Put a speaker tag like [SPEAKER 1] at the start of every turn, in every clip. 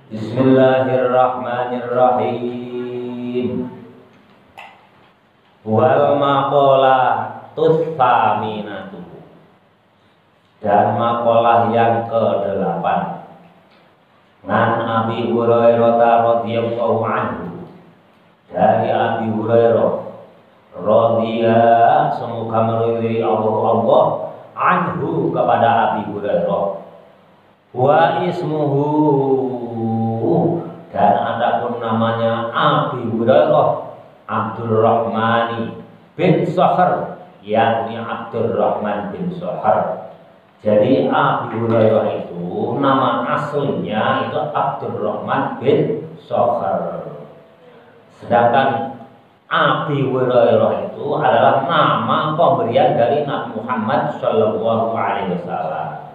[SPEAKER 1] Bismillahirrahmanirrahim. Wal maqalatus tsaminatu, dan maqalah yang ke-8. Nan Abi Hurairah radhiyallahu anhu, dari Abi Hurairah radhiyallahu, semoga meridhai Allah anhu, kepada Abi Hurairah. Wa ismuhu, dan adapun namanya Abi Hurairah Abdurrahman bin Sakhr, yakni Abdurrahman bin Sakhr. Jadi Abi Hurairah itu nama aslinya itu Abdurrahman bin Sakhr. Sedangkan Abi Hurairah itu adalah nama pemberian dari Nabi Muhammad Shallallahu Alaihi Wasallam.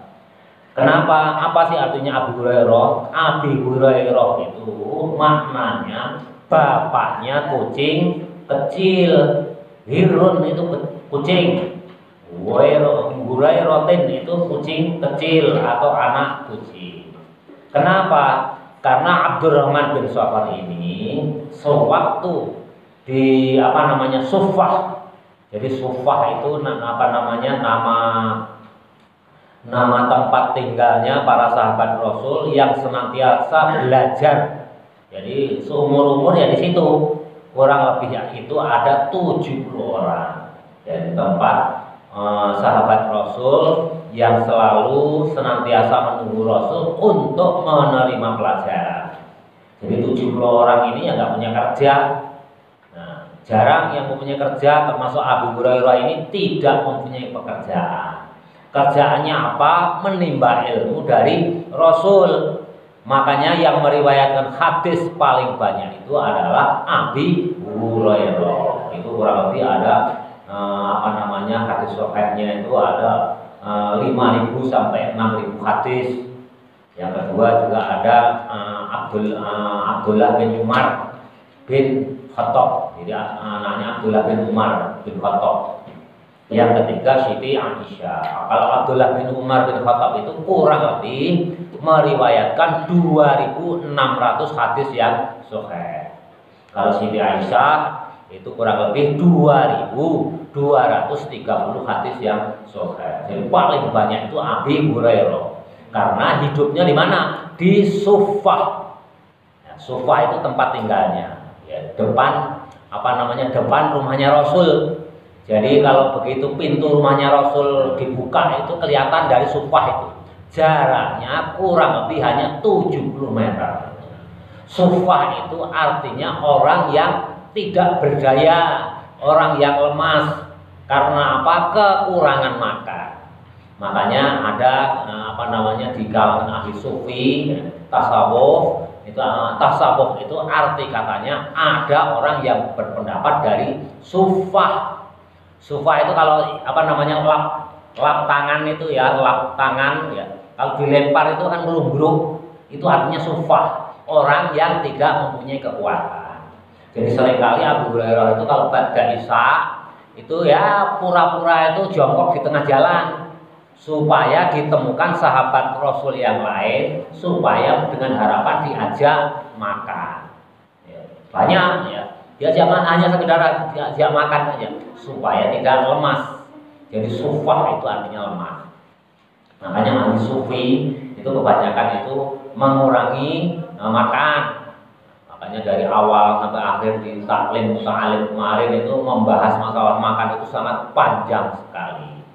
[SPEAKER 1] Kenapa? Apa sih artinya Abi Hurairah? Abi Hurairah itu maknanya bapaknya kucing kecil. Hirun itu kucing, Hurairatin itu kucing kecil atau anak kucing. Kenapa? Karena Abdurrahman bin Sakhr ini sewaktu di Suffah. Jadi Suffah itu nama tempat tinggalnya para sahabat Rasul yang senantiasa belajar. Jadi seumur-umur ya di situ. Kurang lebih itu ada 70 orang. Jadi tempat sahabat Rasul yang selalu senantiasa menunggu Rasul untuk menerima pelajaran. Jadi 70 orang ini yang nggak punya kerja. Nah, jarang yang mempunyai kerja, termasuk Abu Hurairah ini tidak mempunyai pekerjaan. Kerjaannya apa? Menimba ilmu dari Rasul. Makanya yang meriwayatkan hadis paling banyak itu adalah Abi Hurairah. Itu kurang lebih ada hadis sahihnya itu ada 5.000 sampai 6.000 hadis. Yang kedua juga ada Abdullah bin Umar bin Khattab. Jadi anaknya Abdullah bin Umar bin Khattab. Yang ketiga Siti Aisyah. Kalau Abdullah bin Umar bin Khattab itu kurang lebih meriwayatkan 2.600 hadis yang sahih. Kalau Siti Aisyah itu kurang lebih 2.230 hadis yang sahih. Jadi paling banyak itu Abi Hurairah. Karena hidupnya di mana? Di Suffah. Ya, Suffah itu tempat tinggalnya. Ya, depan depan rumahnya Rasul. Jadi kalau begitu pintu rumahnya Rasul dibuka itu kelihatan dari Suffah itu. Jaraknya kurang lebih hanya 70 meter. Suffah itu artinya orang yang tidak berdaya, orang yang lemas. Karena apa? Kekurangan makan. Makanya ada di kalangan ahli sufi, tasawuf itu arti katanya ada orang yang berpendapat dari Suffah. Suffah itu kalau lap tangan itu ya, lap tangan ya. Kalau dilempar itu kan melumbruk, itu artinya Suffah, orang yang tidak mempunyai kekuatan. Jadi seringkali Abu Hurairah itu kalau ba'da Isya itu ya pura-pura itu jongkok di tengah jalan supaya ditemukan sahabat Rasul yang lain, supaya dengan harapan diajak makan. Ya, banyak ya. Diajak hanya sekedar diajak makan saja supaya tidak lemas. Jadi Suffah itu artinya lemah. Makanya ahli sufi itu kebanyakan itu mengurangi makan. Makanya dari awal sampai akhir di taklim muta'alim kemarin itu membahas masalah makan itu sangat panjang sekali.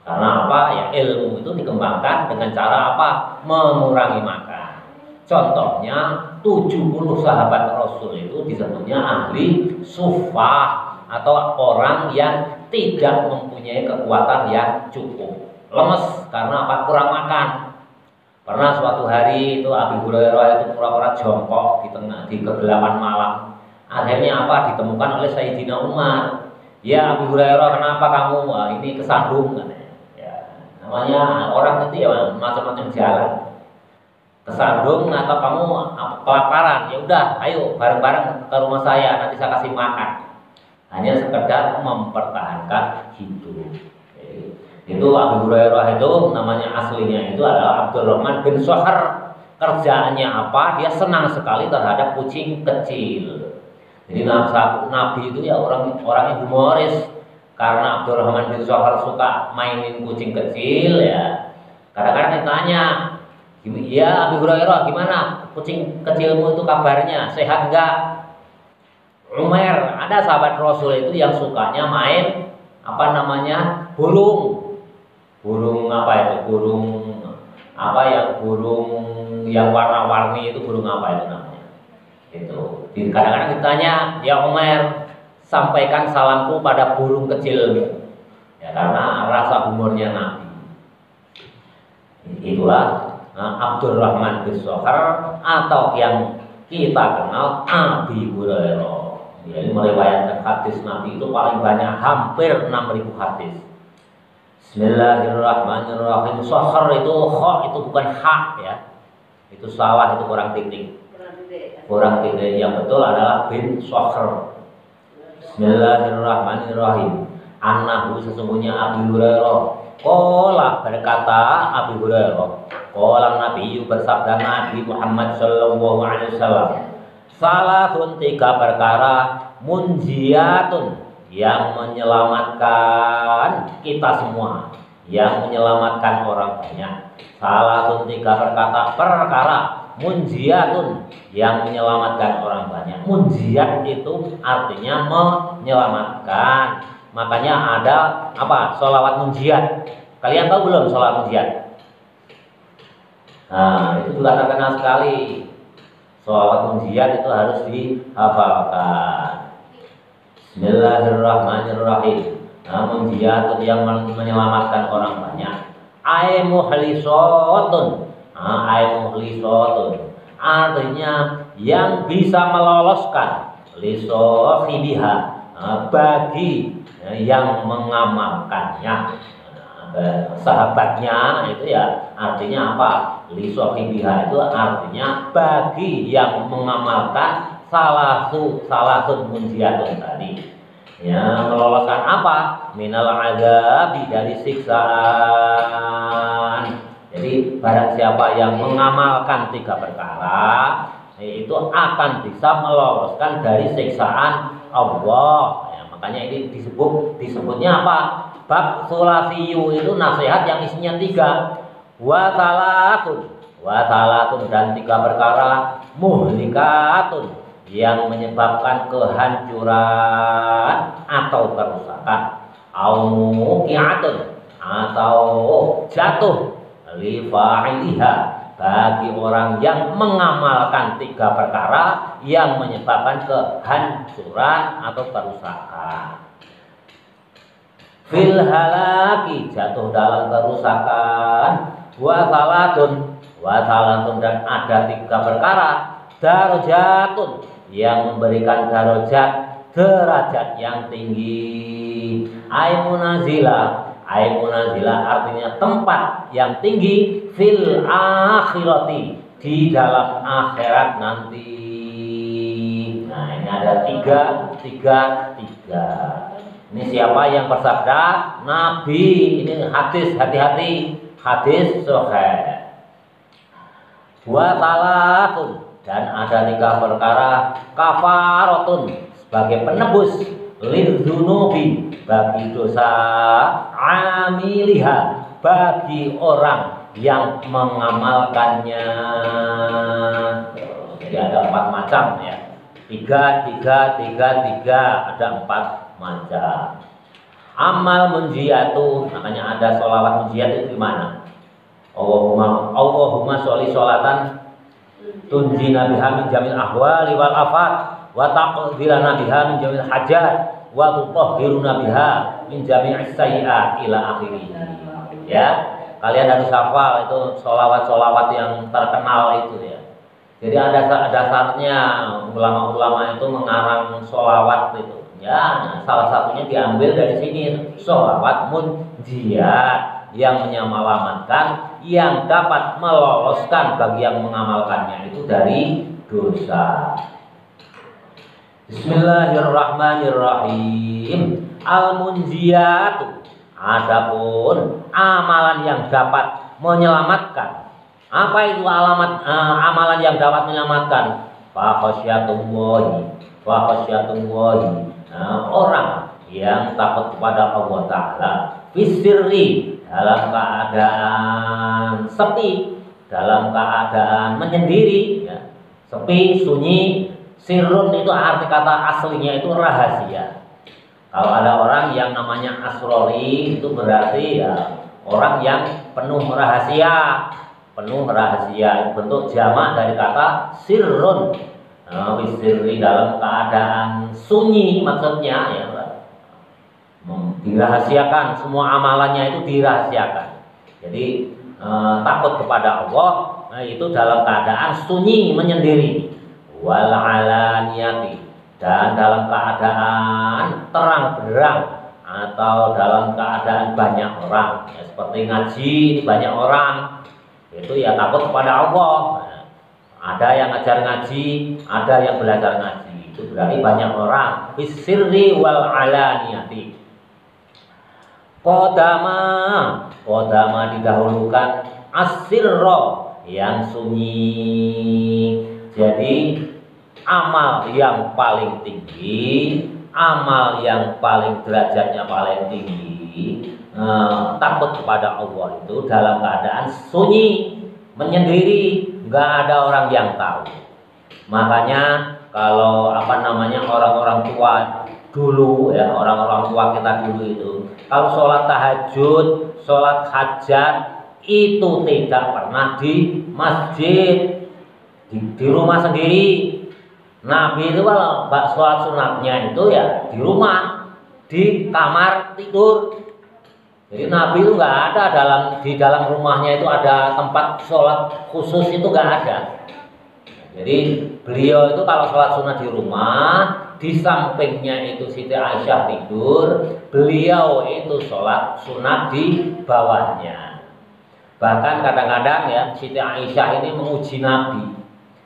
[SPEAKER 1] Karena apa? Ya ilmu itu dikembangkan dengan cara apa? Mengurangi makan. Contohnya 70 sahabat Rasul itu disebutnya ahli Suffah atau orang yang tidak mempunyai kekuatan yang cukup, lemes karena apa? Kurang makan. Pernah suatu hari itu Abi Hurairah itu pura-pura jongkok di kegelapan malam. Akhirnya apa? Ditemukan oleh Sayyidina Umar. Ya Abi Hurairah, kenapa kamu ini kesandung? Ya, namanya orang itu ya macam-macam jalan. Kesandung atau kamu kelaparan? Ya udah, ayo bareng-bareng ke rumah saya, nanti saya kasih makan. Hanya sekedar mempertahankan hidup. Itu Abu Hurairah itu namanya aslinya itu adalah Abdurrahman bin Sakhr. kerjaannya apa? Dia senang sekali terhadap kucing kecil. Jadi Nabi itu ya orangnya humoris. Karena Abdurrahman bin Sokhar suka mainin kucing kecil ya. Kadang-kadang ditanya, ya Abu Hurairah, gimana kucing kecilmu itu kabarnya? Sehat enggak? Umar, ada sahabat Rasul itu yang sukanya main apa namanya? Burung apa itu? Burung yang warna-warni itu burung apa itu namanya? Itu. Kadang-kadang ditanya, ya Umar, sampaikan salamku pada burung kecil ya, karena rasa humornya Nabi. Itulah Abdurrahman bin Sokhar atau yang kita kenal Abi Hurairah. Dia meriwayatkan hadis Nabi itu paling banyak, hampir 6.000 hadis. Bismillahirrahmanirrahim. Sokhar itu kha, itu bukan hak ya. Itu salah, itu kurang titik. Kurang titik. Yang betul adalah bin Sokhar. Bismillahirrahmanirrahim. Annahu, sesungguhnya Abi Hurairah. Qala, berkata Abi Hurairah. Qala Nabi, bersabda Nabi Muhammad sallallahu alaihi wasallam. Salahun, 3 perkara, munjiatun, yang menyelamatkan kita semua, yang menyelamatkan orang banyak. Salahun, 3 perkara, munjiatun, yang menyelamatkan orang banyak. Munjiat itu artinya menyelamatkan. Makanya ada apa? Sholawat munjiat. Kalian tahu belum sholawat munjiat? Nah, itu juga terkenal sekali. Sholawat munjiat itu harus dihafalkan. Bismillahirrahmanirrahim. Munjiatun, yang menyelamatkan orang banyak. Ay muhlisotun. Artinya yang bisa meloloskan lisohibiha, bagi yang mengamalkannya, sahabatnya itu ya, artinya apa? Lisohibiha itu artinya bagi yang mengamalkan salasun munjiatun tadi. Ya, meloloskan apa? Minal azabi, dari siksaan. Jadi barang siapa yang mengamalkan 3 perkara, itu akan bisa meloloskan dari siksaan Allah. Ya, makanya ini disebutnya apa? Bab sulasiyu, itu nasihat yang isinya 3. Wasalatun, dan 3 perkara, muhlikatun, yang menyebabkan kehancuran atau kerusakan, muqiatun, atau jatuh, li fa'iliha, bagi orang yang mengamalkan 3 perkara yang menyebabkan kehancuran atau kerusakan. Fil halaki, jatuh dalam kerusakan. Wasalatun, dan ada 3 perkara, darajatun, yang memberikan derajat yang tinggi. Aimunazila artinya tempat yang tinggi, fil akhirati, di dalam akhirat nanti. Nah, ini ada 3. Ini siapa yang bersabda? Nabi. Ini hadis, hati-hati, hadis sahih. Wa salatun, dan ada 3 perkara, kafaratun, sebagai penebus, lidzunubi, bagi dosa, amiliha, bagi orang yang mengamalkannya. Jadi ada 4 macam ya. 3, ada 4 macam. Amal munjiatu, makanya ada sholawat munjiat itu gimana? Allahumma sholli sholatan tunjina biha min jamil ahwali wal afat, wa taqdirana biha min jamil hajat, wa tutahhiruna biha min jami'is sayyi'at, ila akhirih. Ya, kalian harus hafal itu sholawat yang terkenal itu ya. Jadi ada dasarnya, ulama-ulama itu mengarang sholawat itu. Ya, salah satunya diambil dari sini, sholawat munjiat, yang menyelamatkan, yang dapat meloloskan bagi yang mengamalkannya itu dari dosa. Bismillahirrahmanirrahim. Al-munjiyatu, adapun amalan yang dapat menyelamatkan Apa itu amalan yang dapat menyelamatkan? Fa khasyatullahi, fa khasyatullahi. Nah, orang yang takut kepada Allah Ta'ala fisirri, dalam keadaan sepi, dalam keadaan menyendiri ya. Sepi, sunyi. Sirrun itu arti kata aslinya itu rahasia. Kalau ada orang yang namanya asrori itu berarti ya orang yang penuh rahasia. Penuh rahasia, bentuk jamak dari kata sirrun. Fisirri, dalam keadaan sunyi maksudnya ya, dirahasiakan, semua amalannya itu dirahasiakan. Jadi takut kepada Allah itu dalam keadaan sunyi menyendiri. Wal alaniyati, dan dalam keadaan terang berang atau dalam keadaan banyak orang ya, seperti ngaji banyak orang itu ya takut kepada Allah. Ada yang ngajar ngaji, ada yang belajar ngaji, itu berarti banyak orang. Bisirri wal alaniyati. Qodama didahulukan, asirro yang sunyi. Jadi amal yang paling tinggi, amal yang paling derajatnya paling tinggi, takut kepada Allah itu dalam keadaan sunyi, menyendiri, nggak ada orang yang tahu. Makanya kalau orang-orang tua dulu ya, orang-orang tua kita dulu itu kalau sholat tahajud, sholat hajat itu tidak pernah di masjid, di rumah sendiri. Nabi itu kalau sholat sunatnya itu ya di rumah, di kamar tidur. Jadi Nabi itu nggak ada di dalam rumahnya itu ada tempat sholat khusus, itu nggak ada. Jadi beliau itu kalau sholat sunat di rumah, di sampingnya itu Siti Aisyah tidur, beliau itu sholat sunat di bawahnya. Bahkan kadang-kadang ya Siti Aisyah ini menguji Nabi.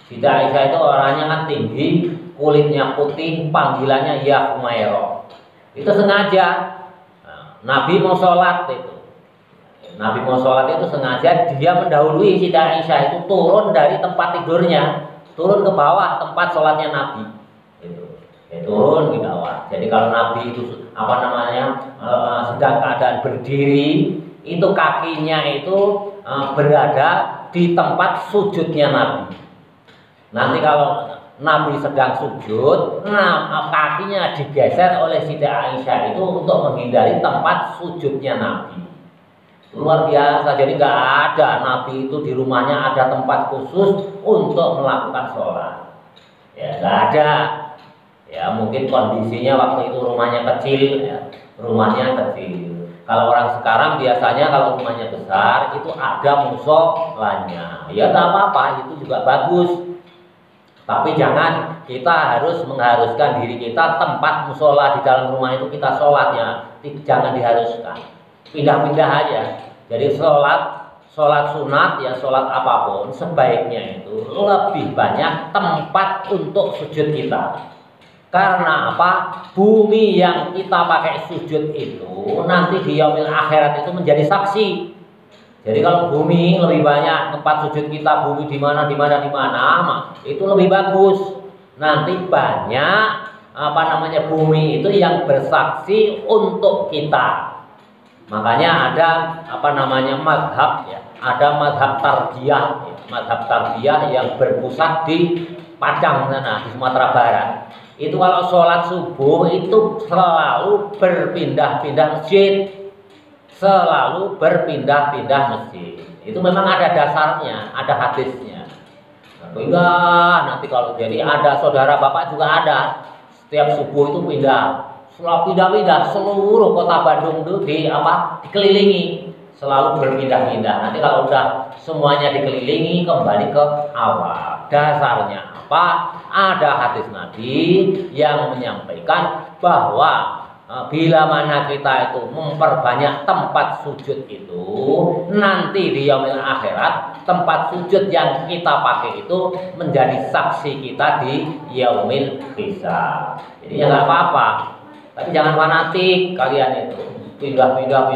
[SPEAKER 1] Siti Aisyah itu orangnya kan tinggi, kulitnya putih, panggilannya ya Humairah. Itu sengaja. Nabi mau sholat itu, Nabi mau sholat itu sengaja dia mendahului Siti Aisyah itu turun dari tempat tidurnya, turun ke bawah tempat sholatnya Nabi. Itu, ya, turun ke bawah. Jadi kalau Nabi itu sedang keadaan berdiri, itu kakinya itu berada di tempat sujudnya Nabi. Nanti kalau Nabi sedang sujud, kakinya digeser oleh Siti Aisyah itu untuk menghindari tempat sujudnya Nabi. Luar biasa, jadi nggak ada Nabi itu di rumahnya ada tempat khusus untuk melakukan sholat. Ya nggak ada. Ya mungkin kondisinya waktu itu rumahnya kecil, ya, rumahnya kecil. Kalau orang sekarang biasanya kalau rumahnya besar itu ada musholanya. Ya nggak apa-apa, itu juga bagus. Tapi jangan kita harus mengharuskan diri kita tempat musola di dalam rumah itu kita sholat ya, jangan diharuskan. Pindah-pindah aja. Jadi sholat sunat ya, sholat apapun sebaiknya itu lebih banyak tempat untuk sujud kita. Karena apa? Bumi yang kita pakai sujud itu nanti di yaumil akhirat itu menjadi saksi. Jadi kalau bumi lebih banyak tempat sujud kita, bumi di mana, itu lebih bagus. Nanti banyak bumi itu yang bersaksi untuk kita. Makanya ada mazhab ya, ada mazhab tarbiyah, ya, mazhab tarbiyah yang berpusat di Padang sana di Sumatera Barat. Itu kalau sholat subuh itu selalu berpindah-pindah masjid. Selalu berpindah-pindah masjid. Itu memang ada dasarnya, ada hadisnya. Nanti kalau jadi ada saudara bapak juga ada. Setiap subuh itu pindah. Selalu pindah-pindah seluruh kota Bandung itu dikelilingi. Selalu berpindah-pindah. Nanti kalau udah semuanya dikelilingi kembali ke awal. Dasarnya apa? Ada hadis Nabi yang menyampaikan bahwa bila mana kita itu memperbanyak tempat sujud itu, nanti di yaumil akhirat tempat sujud yang kita pakai itu menjadi saksi kita di yaumil hisab. Jadi ya nggak apa-apa, tapi jangan fanatik kalian itu pindah-pindah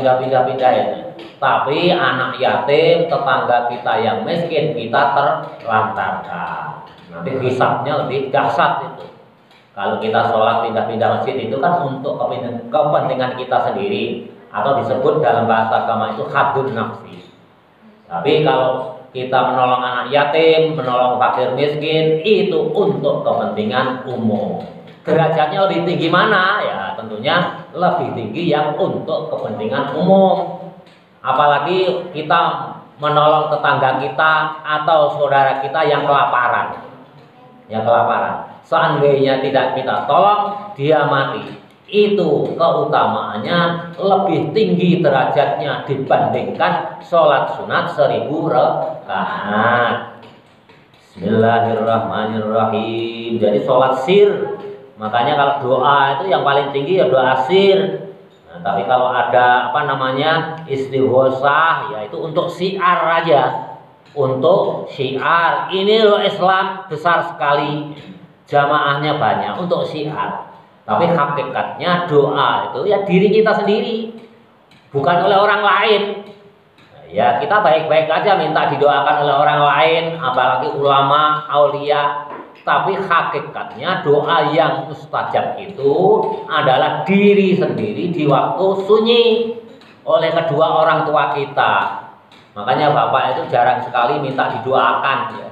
[SPEAKER 1] ini. Tapi anak yatim, tetangga kita yang miskin, kita terlantarkan. Nanti hisabnya lebih dahsyat itu. Kalau kita sholat pindah-pindah masjid itu kan untuk kepentingan kita sendiri, atau disebut dalam bahasa agama itu hadun nafsi. Tapi kalau kita menolong anak yatim, menolong fakir miskin, itu untuk kepentingan umum. Derajatnya lebih tinggi mana? Ya tentunya lebih tinggi yang untuk kepentingan umum. Apalagi kita menolong tetangga kita atau saudara kita yang kelaparan. Seandainya tidak kita tolong, dia mati. Itu keutamaannya lebih tinggi derajatnya dibandingkan sholat sunat 1000 rakaat. Bismillahirrahmanirrahim. Jadi sholat sir, makanya kalau doa itu yang paling tinggi ya doa sir. Nah, tapi kalau ada istighosah, ya itu untuk syiar aja. Untuk syiar, ini loh Islam besar sekali, jamaahnya banyak, untuk syiar. Tapi hakikatnya doa itu ya diri kita sendiri, bukan oleh orang lain. Ya kita baik-baik aja minta didoakan oleh orang lain, apalagi ulama, aulia. Tapi hakikatnya doa yang mustajab itu adalah diri sendiri di waktu sunyi oleh kedua orang tua kita. Makanya bapak itu jarang sekali minta didoakan, ya.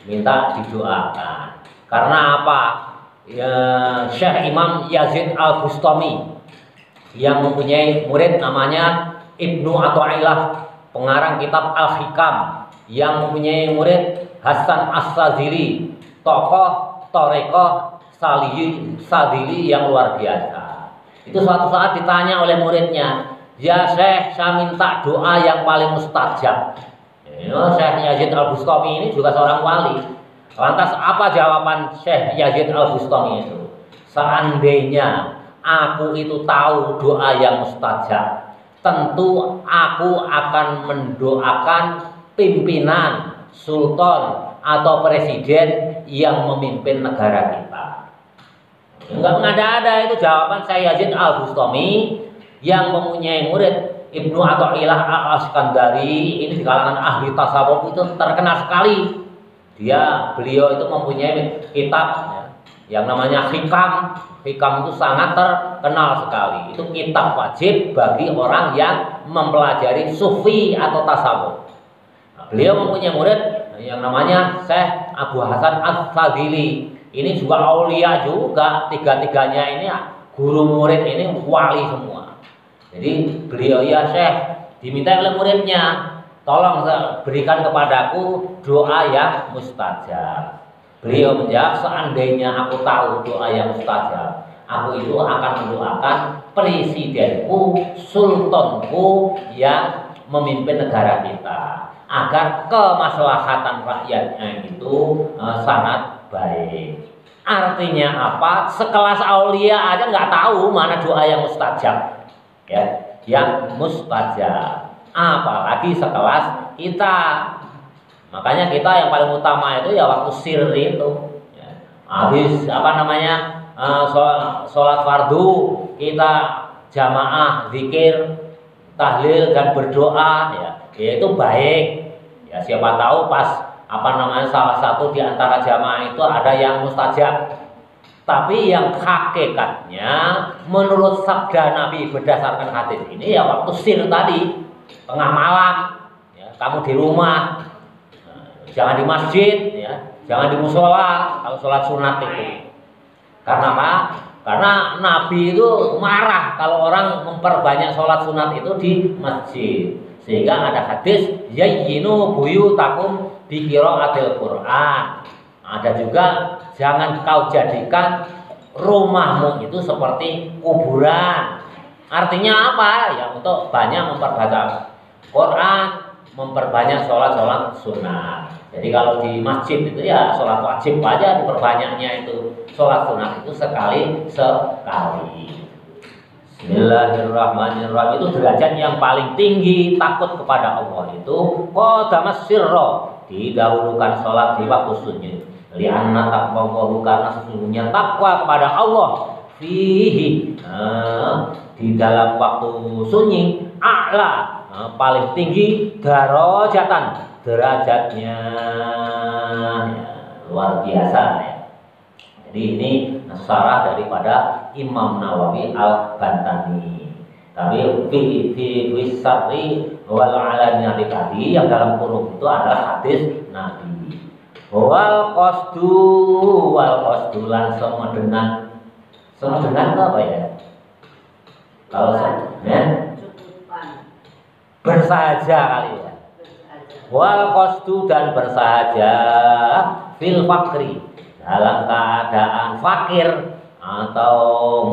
[SPEAKER 1] Minta didoakan. Karena apa? Ya, Syekh Imam Yazid Al-Bustami yang mempunyai murid namanya Ibnu Athaillah, pengarang kitab Al-Hikam, yang mempunyai murid Hasan As-Sadzili, tokoh Thariqah Sadzili yang luar biasa. Itu suatu saat ditanya oleh muridnya, "Ya Syekh, saya minta doa yang paling mustajab." Syekh Yazid Al-Bustami ini juga seorang wali. Lantas apa jawaban Syekh Yazid Al-Bustami itu? "Seandainya aku itu tahu doa yang mustajab, tentu aku akan mendoakan pimpinan, sultan atau presiden yang memimpin negara kita." Enggak mengada-ada, itu jawaban Syekh Yazid Al-Bustami yang mempunyai murid Ibnu Athaillah Al-Iskandari. Ini di kalangan ahli tasawuf itu terkenal sekali. Beliau itu mempunyai kitab yang namanya Hikam. Hikam itu sangat terkenal sekali. Itu kitab wajib bagi orang yang mempelajari sufi atau tasawuf. Nah, beliau mempunyai murid yang namanya Syekh Abu Hasan As-Sadzili. Ini juga aulia juga. Tiga-tiganya ini guru murid ini wali semua. Jadi beliau, "Ya Syekh," diminta oleh muridnya, "tolong berikan kepadaku doa yang mustajab." Beliau menjawab, "Seandainya aku tahu doa yang mustajab, aku itu akan mendoakan presidenku, sultanku yang memimpin negara kita, agar kemaslahatan rakyatnya itu sangat baik." Artinya apa? Sekelas aulia aja nggak tahu mana doa yang mustajab, ya, yang mustajab. Apalagi sekelas kita. Makanya kita yang paling utama itu ya waktu sir itu, ya. Habis sholat fardu kita jamaah zikir, tahlil dan berdoa, ya itu baik. Ya siapa tahu pas salah satu di antara jamaah itu ada yang mustajab. Tapi yang hakikatnya menurut sabda Nabi berdasarkan hadis ini ya waktu sir tadi, tengah malam, ya, kamu di rumah, jangan di masjid, ya, jangan di musola kalau sholat sunat itu. Karena apa? Karena Nabi itu marah kalau orang memperbanyak sholat sunat itu di masjid. Sehingga ada hadis, "Yayyinu buyutakum bi qiraatil Qur'an." Ada juga, "Jangan kau jadikan rumahmu itu seperti kuburan." Artinya apa? Ya untuk banyak memperbaca Quran, memperbanyak sholat sunat. Jadi kalau di masjid itu ya sholat wajib aja diperbanyaknya itu. Sholat sunat itu sekali. Bismillahirrahmanirrahim. Itu derajat yang paling tinggi, takut kepada Allah itu qadamas sirra, didahulukan sholat di waktu sunyi. Lianna taqwahu, karena sesungguhnya takwa kepada Allah fihi, di dalam waktu sunyi, a'la, paling tinggi darajatan derajatnya, ya, luar biasa ya. Jadi ini syarah daripada Imam Nawawi Al-Bantani. Tapi fi wisari wal alaniyati tadi yang dalam kurung itu adalah hadis Nabi. Wal qasdu lan semedengan itu apa ya? Kalau bersahaja kali ya. Wal qasdu dan bersahaja fil fakri, dalam keadaan fakir atau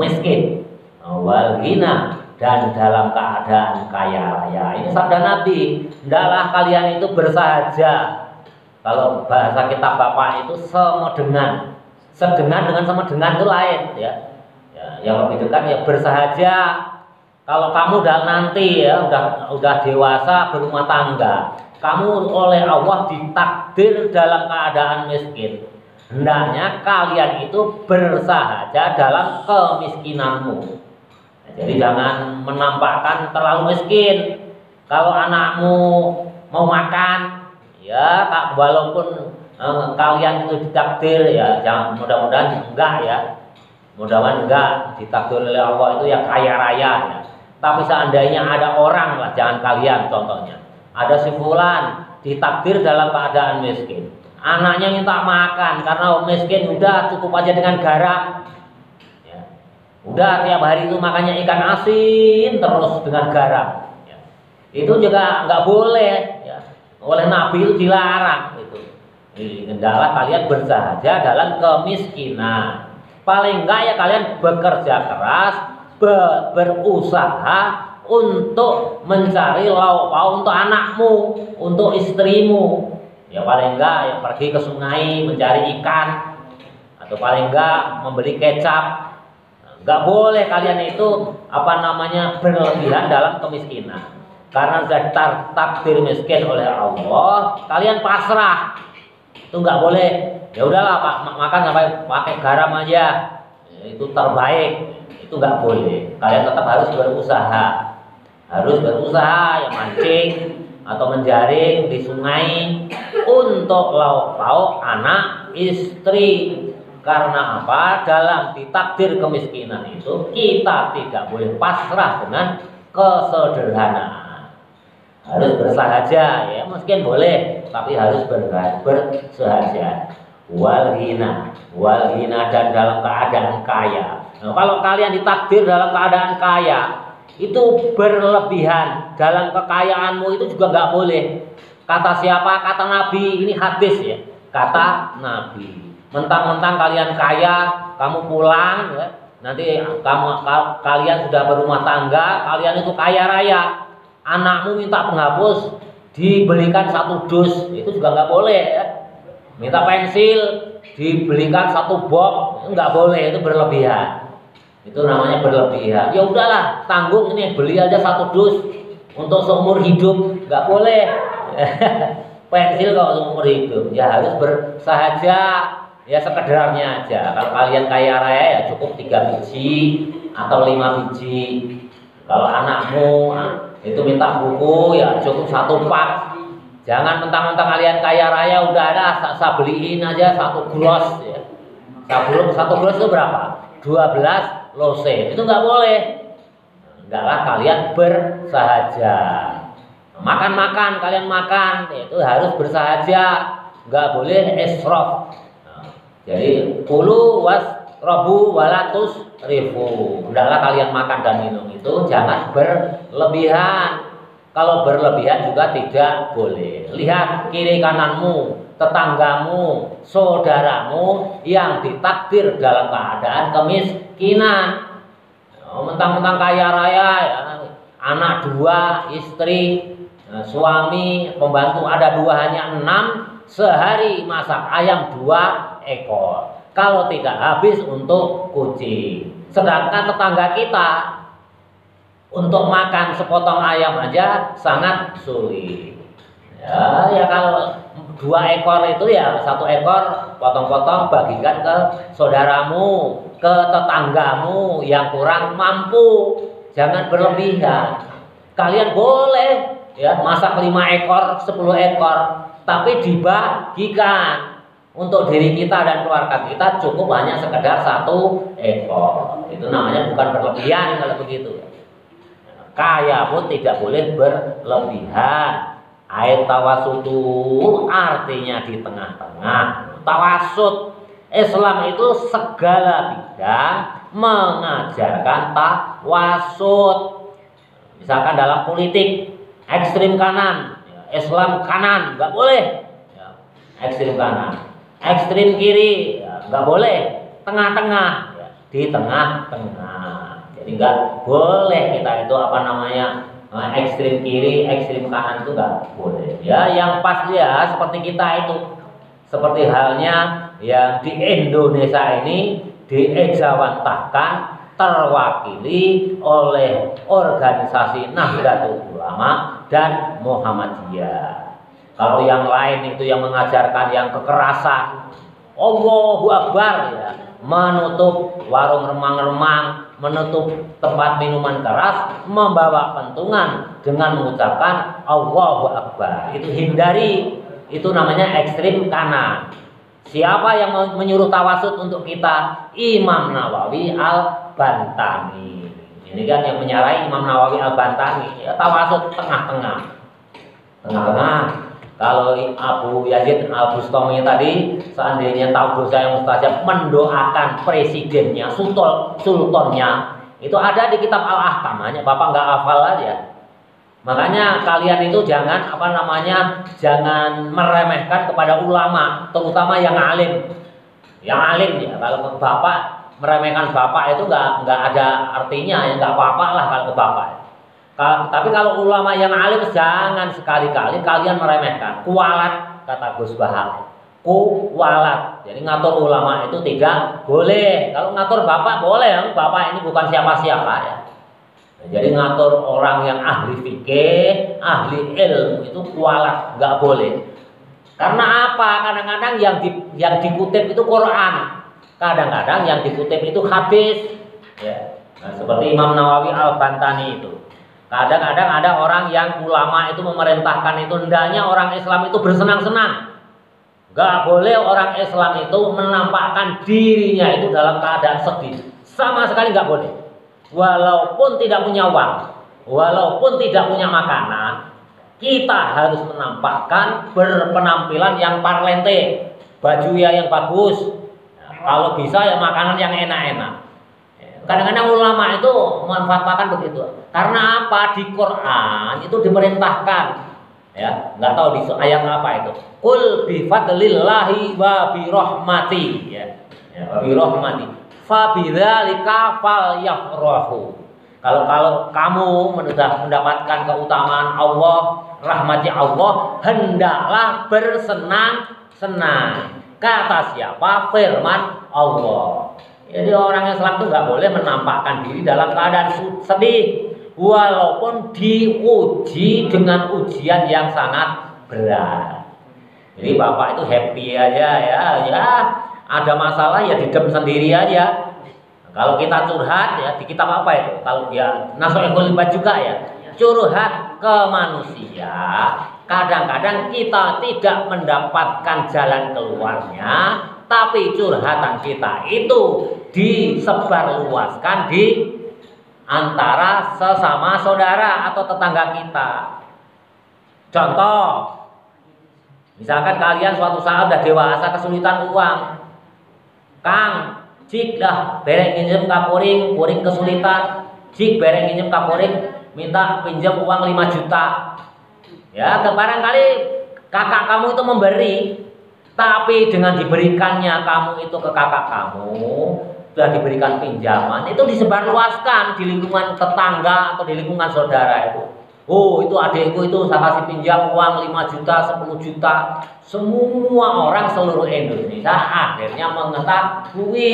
[SPEAKER 1] miskin, wal ghina dan dalam keadaan kaya raya. Ini sabda Nabi, hendaklah kalian itu bersahaja. Kalau bahasa kitab Bapak itu semedengan. Sedengan dengan semedengan itu lain ya. Yang lebih dekat ya bersahaja. Kalau kamu udah nanti ya udah dewasa berumah tangga, kamu oleh Allah ditakdir dalam keadaan miskin. Hendaknya kalian itu bersahaja dalam kemiskinanmu. Jadi jangan menampakkan terlalu miskin. Kalau anakmu mau makan, ya walaupun kalian itu ditakdir ya, jangan, mudah-mudahan enggak ya. Mudah-mudahan enggak ditakdir oleh Allah itu ya kaya raya ya. Tapi seandainya ada orang lah, jangan kalian contohnya. Ada si fulan ditakdir dalam keadaan miskin. Anaknya minta makan karena miskin, udah cukup aja dengan garam. Udah tiap hari itu makannya ikan asin terus dengan garam ya. Itu juga nggak boleh ya. Oleh Nabi itu dilarang itu. Hendaklah kalian bersahaja dalam kemiskinan. Paling enggak ya kalian bekerja keras, berusaha untuk mencari lauk pauk untuk anakmu, untuk istrimu. Ya paling enggak ya pergi ke sungai mencari ikan, atau paling enggak membeli kecap. Gak boleh kalian itu berlebihan dalam kemiskinan. Karena sudah takdir miskin oleh Allah, kalian pasrah. Itu nggak boleh. Ya udahlah Pak, makan sampai pakai garam aja. Ya, itu terbaik. Itu nggak boleh. Kalian tetap harus berusaha. Harus berusaha ya mancing atau menjaring di sungai untuk lauk pauk anak istri. Karena apa? Dalam ditakdir kemiskinan itu kita tidak boleh pasrah dengan kesederhanaan. Harus bersahaja ya, mungkin boleh, tapi harus bersahaja. Wal ghina dan dalam keadaan kaya. Nah, kalau kalian ditakdir dalam keadaan kaya, itu berlebihan dalam kekayaanmu itu juga nggak boleh. Kata siapa? Kata Nabi. Ini hadis ya. Kata Nabi. Mentang-mentang kalian kaya, kamu pulang ya, nanti kalian sudah berumah tangga, kalian itu kaya raya, anakmu minta penghapus dibelikan 1 dus, itu juga nggak boleh ya. Minta pensil dibelikan 1 box, nggak boleh, itu berlebihan. Itu namanya berlebihan. Ya udahlah, tanggung ini, beli aja 1 dus untuk seumur hidup, nggak boleh. Pensil kalau seumur hidup, ya harus bersahaja. Ya sekedarnya aja. Kalau kalian kaya raya ya cukup 3 biji atau 5 biji. Kalau anakmu itu minta buku ya cukup 1 pak. Jangan mentang-mentang kalian kaya raya udah ada saya beliin aja 1 gros ya. 1 gros itu berapa? 12 lose. Itu nggak boleh. Hendaklah kalian bersahaja. Makan kalian makan itu harus bersahaja. Nggak boleh israf. Jadi kulu wasrabu walatus rifu. Hendaklah kalian makan dan minum itu jangan berlebihan. Kalau berlebihan juga tidak boleh. Lihat kiri kananmu, tetanggamu, saudaramu yang ditakdir dalam keadaan kemiskinan. Mentang-mentang kaya raya ya, anak 2, istri, suami, pembantu ada 2 hanya 6, sehari masak ayam 2 ekor. Kalau tidak habis untuk kucing. Sedangkan tetangga kita untuk makan sepotong ayam aja sangat sulit. Ya kalau 2 ekor itu ya 1 ekor potong-potong bagikan ke saudaramu, ke tetanggamu yang kurang mampu. Jangan berlebihan. Kalian boleh ya masak 5 ekor, 10 ekor, tapi dibagikan untuk diri kita dan keluarga kita cukup hanya sekedar 1 ekor. Itu namanya bukan berlebihan kalau begitu. Kaya pun tidak boleh berlebihan. Air tawasutu artinya di tengah-tengah. Tawasut Islam itu segala bidang mengajarkan tawasut. Misalkan dalam politik ekstrim kanan, Islam kanan nggak boleh, ekstrim kanan. Ekstrim kiri nggak boleh, tengah-tengah, di tengah-tengah. Jadi nggak boleh kita itu ekstrim kiri, ekstrim kanan itu nggak boleh. Ya, yang pas ya seperti kita itu, seperti halnya yang di Indonesia ini diejawantahkan terwakili oleh organisasi Nahdlatul Ulama dan Muhammadiyah. Kalau yang lain itu yang mengajarkan yang kekerasan, Allahu Akbar ya, menutup warung remang-remang, menutup tempat minuman keras, membawa pentungan dengan mengucapkan Allahu Akbar. Itu hindari, itu namanya ekstrim kanan. Siapa yang menyuruh tawasud untuk kita? Imam Nawawi Al-Bantani. Ini kan yang menyarai Imam Nawawi Al-Bantani. Ya, tawasud tengah-tengah. Tengah-tengah. Kalau Abu Yazid Al-Bustami tadi seandainya tahu dosa yang mustajab, mendoakan presidennya, sultannya, itu ada di kitab Al-Ahkam. Hanya Bapak nggak hafal aja. Makanya kalian itu jangan jangan meremehkan kepada ulama, terutama yang alim. Yang alim ya. Kalau Bapak meremehkan Bapak itu nggak ada artinya, ya nggak apa-apa lah kalau ke Bapak. Tapi kalau ulama yang alim jangan sekali-kali kalian meremehkan. Kualat kata Gus Bahar. Kualat. Jadi ngatur ulama itu tidak boleh. Kalau ngatur Bapak boleh, Bapak ini bukan siapa-siapa ya. Jadi ngatur orang yang ahli fikih, ahli ilmu itu kualat, nggak boleh. Karena apa? Kadang-kadang yang dikutip itu Quran, kadang-kadang yang dikutip itu hadis. Ya. Nah, seperti Imam Nawawi Al-Bantani itu. Kadang-kadang ada orang yang ulama itu memerintahkan itu hendaknya orang Islam itu bersenang-senang. Nggak boleh orang Islam itu menampakkan dirinya itu dalam keadaan sedih. Sama sekali nggak boleh. Walaupun tidak punya uang, walaupun tidak punya makanan, kita harus menampakkan berpenampilan yang parlente, baju yang bagus. Nah, kalau bisa ya makanan yang enak-enak. Kadang-kadang ulama itu memanfaatkan begitu. Karena apa? Di Quran itu diperintahkan, ya, nggak tahu di ayat apa itu. Qul bi fadlillahi wa bi rahmati, ya, wa bi rahmati. Fa bidzalika falyafrahu. Kalau kamu sudah mendapatkan keutamaan Allah, rahmati Allah, hendaklah bersenang-senang. Kata siapa? Firman Allah. Jadi orang Islam itu nggak boleh menampakkan diri dalam keadaan sedih, walaupun diuji dengan ujian yang sangat berat. Jadi Bapak itu happy aja ya. Ada masalah ya didem sendiri aja. Kalau kita curhat ya di kitab apa itu? Kalau ya Nashihul Ibad juga ya, curhat ke manusia. Kadang-kadang kita tidak mendapatkan jalan keluarnya, tapi curhatan kita itu disebarluaskan di antara sesama saudara atau tetangga kita. Contoh, misalkan kalian suatu saat udah dewasa kesulitan uang. Kang, jik dah bereng nginjem kapuring kesulitan. Jik bereng nginjem kapuring minta pinjam uang 5 juta. Ya, barangkali kakak kamu itu memberi, tapi dengan diberikannya kamu itu ke kakak kamu, sudah diberikan pinjaman, itu disebarluaskan di lingkungan tetangga atau di lingkungan saudara itu. Oh, itu adikku itu saya kasih pinjam uang 5 juta, 10 juta. Semua orang seluruh Indonesia akhirnya mengetahui.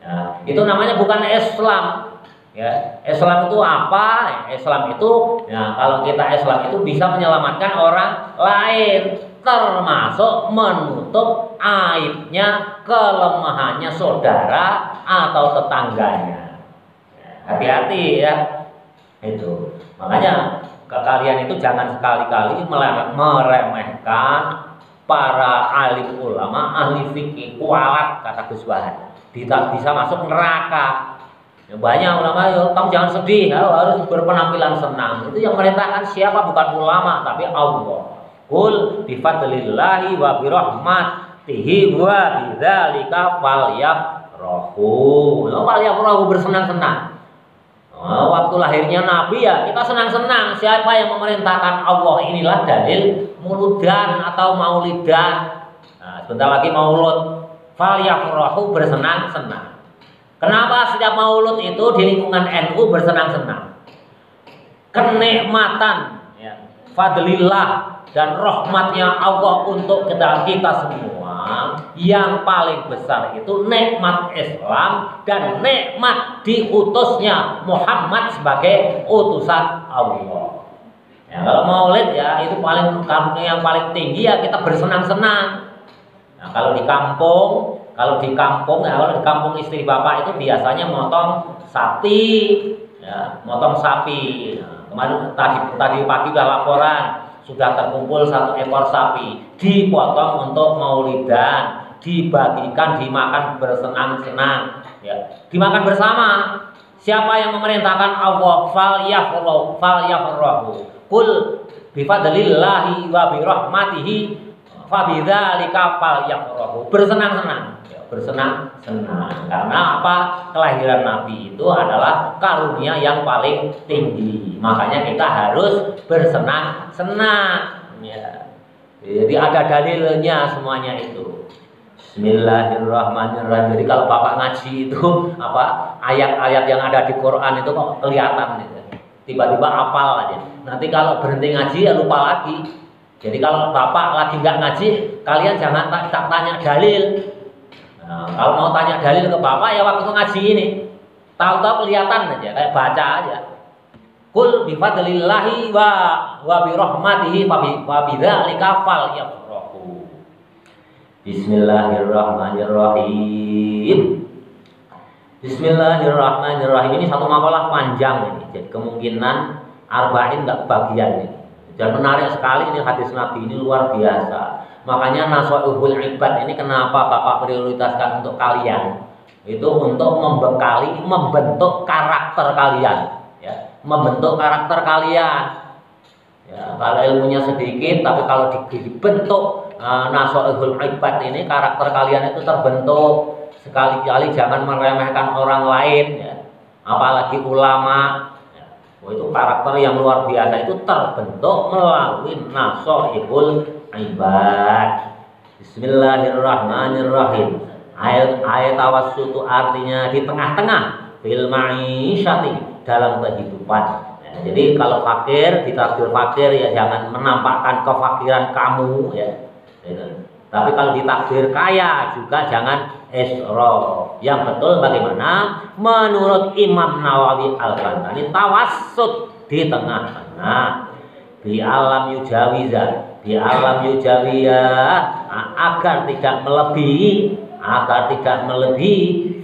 [SPEAKER 1] Nah, itu namanya bukan Islam. Ya, Islam itu apa? Islam itu, ya, kalau kita Islam itu bisa menyelamatkan orang lain, termasuk menutup aibnya, kelemahannya saudara atau tetangganya. Hati-hati ya. Itu makanya kalian itu jangan sekali-kali meremehkan para alim ulama, ahli fikih, kualat kata Gus Wahid, tidak bisa masuk neraka. Ya, banyak ulama, yo kamu jangan sedih, harus berpenampilan senang. Itu yang merintahkan siapa? Bukan ulama, tapi Allah. Qul bifadlillahi wa birahmatihi wa bidzalika falyafrahu. Falyafrahu bersenang-senang. Waktu lahirnya Nabi ya kita senang-senang. Siapa yang memerintahkan Allah? Inilah dalil muludan atau maulidan. Nah, sebentar lagi maulud. Falyafrahu bersenang-senang. Kenapa setiap maulud itu di lingkungan NU bersenang-senang? Kenikmatan, ya, fadlillah dan rahmatnya Allah untuk kita semua. Yang paling besar itu nikmat Islam dan nikmat diutusnya Muhammad sebagai utusan Allah. Ya, kalau maulid ya itu paling karunia yang paling tinggi ya kita bersenang-senang. Nah, kalau di kampung ya, kalau di kampung istri bapak itu biasanya motong sapi, ya, motong sapi. Nah, kemarin tadi pagi udah laporan sudah terkumpul 1 ekor sapi, dipotong untuk maulidan, dibagikan, dimakan bersenang-senang, ya, dimakan bersama. Siapa yang memerintahkan Allah? Falyafrahu. Qul bifadlillahi wa birahmatihi fabidzalika falyafrahu. Bersenang-senang. Bersenang-senang karena apa? Kelahiran Nabi itu adalah karunia yang paling tinggi, makanya kita harus bersenang-senang ya. Jadi ada dalilnya semuanya itu. Bismillahirrahmanirrahim. Jadi kalau bapak ngaji itu apa ayat-ayat yang ada di Quran itu kok kelihatan gitu. Tiba-tiba hafal aja. Nanti kalau berhenti ngaji ya lupa lagi. Jadi kalau bapak lagi nggak ngaji, kalian jangan tanya dalil. Nah, kalau mau tanya dalil ke bapak ya waktu ngaji ini, tahu-tahu kelihatan aja, kayak baca aja. Qul bifadlillahi wa birahmatihi wa bidzalika falyafrahu. Bismillahirrahmanirrahim. Bismillahirrahmanirrahim. Ini satu makalah panjang ini, jadi kemungkinan arba'in nggak bagian ini. Dan menarik sekali ini hadis Nabi ini luar biasa. Makanya Nasha'ihul Ibad ini kenapa Bapak prioritaskan untuk kalian? Itu untuk membekali, membentuk karakter kalian, ya, membentuk karakter kalian. Ya, kalau ilmunya sedikit, tapi kalau dibentuk Nasha'ihul Ibad ini karakter kalian itu terbentuk. Sekali-kali jangan meremehkan orang lain, ya, apalagi ulama. Ya. Itu karakter yang luar biasa itu terbentuk melalui Nasha'ihul Ibad. Bismillahirrahmanirrahim. Ayat tawassut itu artinya di tengah-tengah fil ma'isyati, dalam kehidupan. Ya, jadi kalau fakir, ditakdir fakir ya jangan menampakkan kefakiran kamu ya. Tapi kalau ditakdir kaya juga jangan israf. Yang betul bagaimana? Menurut Imam Nawawi Al-Bantani tawassut di tengah-tengah. Di alam yujawizah, di alam yujawiyah, agar tidak melebihi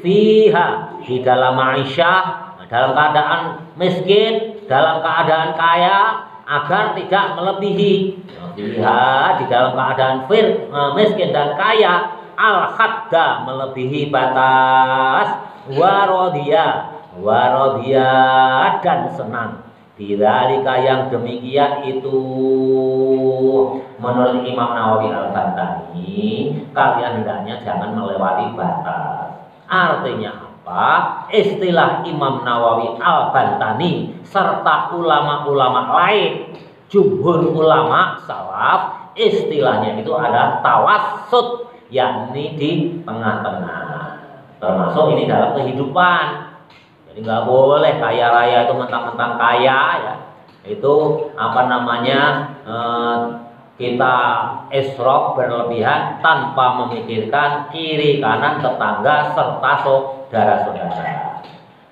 [SPEAKER 1] fiha, di dalam ma'isyah, dalam keadaan miskin, dalam keadaan kaya, agar tidak melebihi fiha, di dalam keadaan miskin dan kaya, al-khadda, melebihi batas, warodiyah dan senang. Bidzalika, yang demikian itu menurut Imam Nawawi Al-Bantani, kalian hendaknya jangan melewati batas. Artinya apa? Istilah Imam Nawawi Al-Bantani serta ulama-ulama lain, jumhur ulama salaf, istilahnya itu adalah tawassut, yakni di tengah-tengah. Termasuk ini dalam kehidupan. Jadi nggak boleh kaya raya itu mentang-mentang kaya ya. Itu apa namanya kita israf berlebihan tanpa memikirkan kiri kanan tetangga serta saudara-saudara.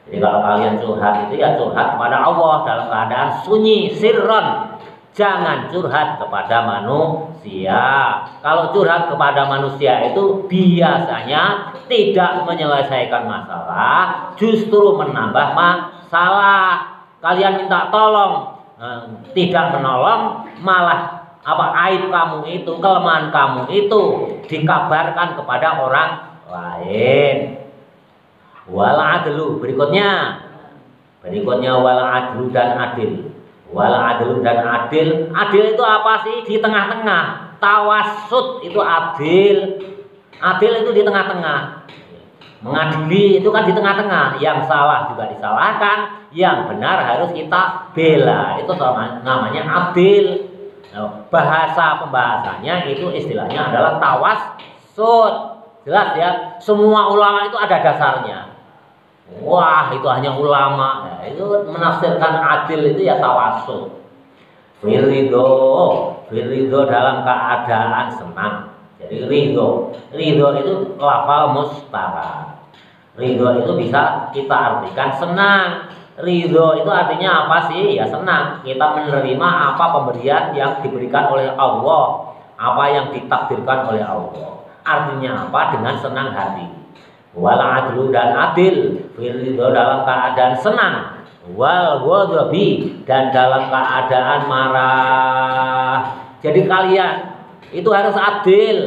[SPEAKER 1] Jadi kalau kalian curhat itu ya curhat kepada Allah dalam keadaan sunyi sirron. Jangan curhat kepada manusia. Kalau curhat kepada manusia itu biasanya tidak menyelesaikan masalah, justru menambah masalah. kalian minta tolong tidak menolong, malah aib kamu itu, kelemahan kamu itu dikabarkan kepada orang lain. Wal adlu, berikutnya wal adlu dan adil. Wal adlu dan adil. Adil itu apa sih? Di tengah-tengah. Tawassut itu adil. Adil itu di tengah-tengah. Mengadili itu kan di tengah-tengah. Yang salah juga disalahkan, yang benar harus kita bela. Itu namanya adil. Bahasa pembahasannya itu istilahnya adalah tawassut. Jelas ya, semua ulama itu ada dasarnya. Wah, itu hanya ulama. Nah, itu menafsirkan adil itu ya tawassut. Ridho dalam keadaan senang. Jadi ridho itu lafal mustara. Ridho itu bisa kita artikan senang. Ridho itu artinya apa sih? Ya senang. Kita menerima apa pemberian yang diberikan oleh Allah, apa yang ditakdirkan oleh Allah. Artinya apa? Dengan senang hati. Wal adlu dan adil, ridho dalam keadaan senang, wal ghadabi dan dalam keadaan marah. Jadi kalian itu harus adil,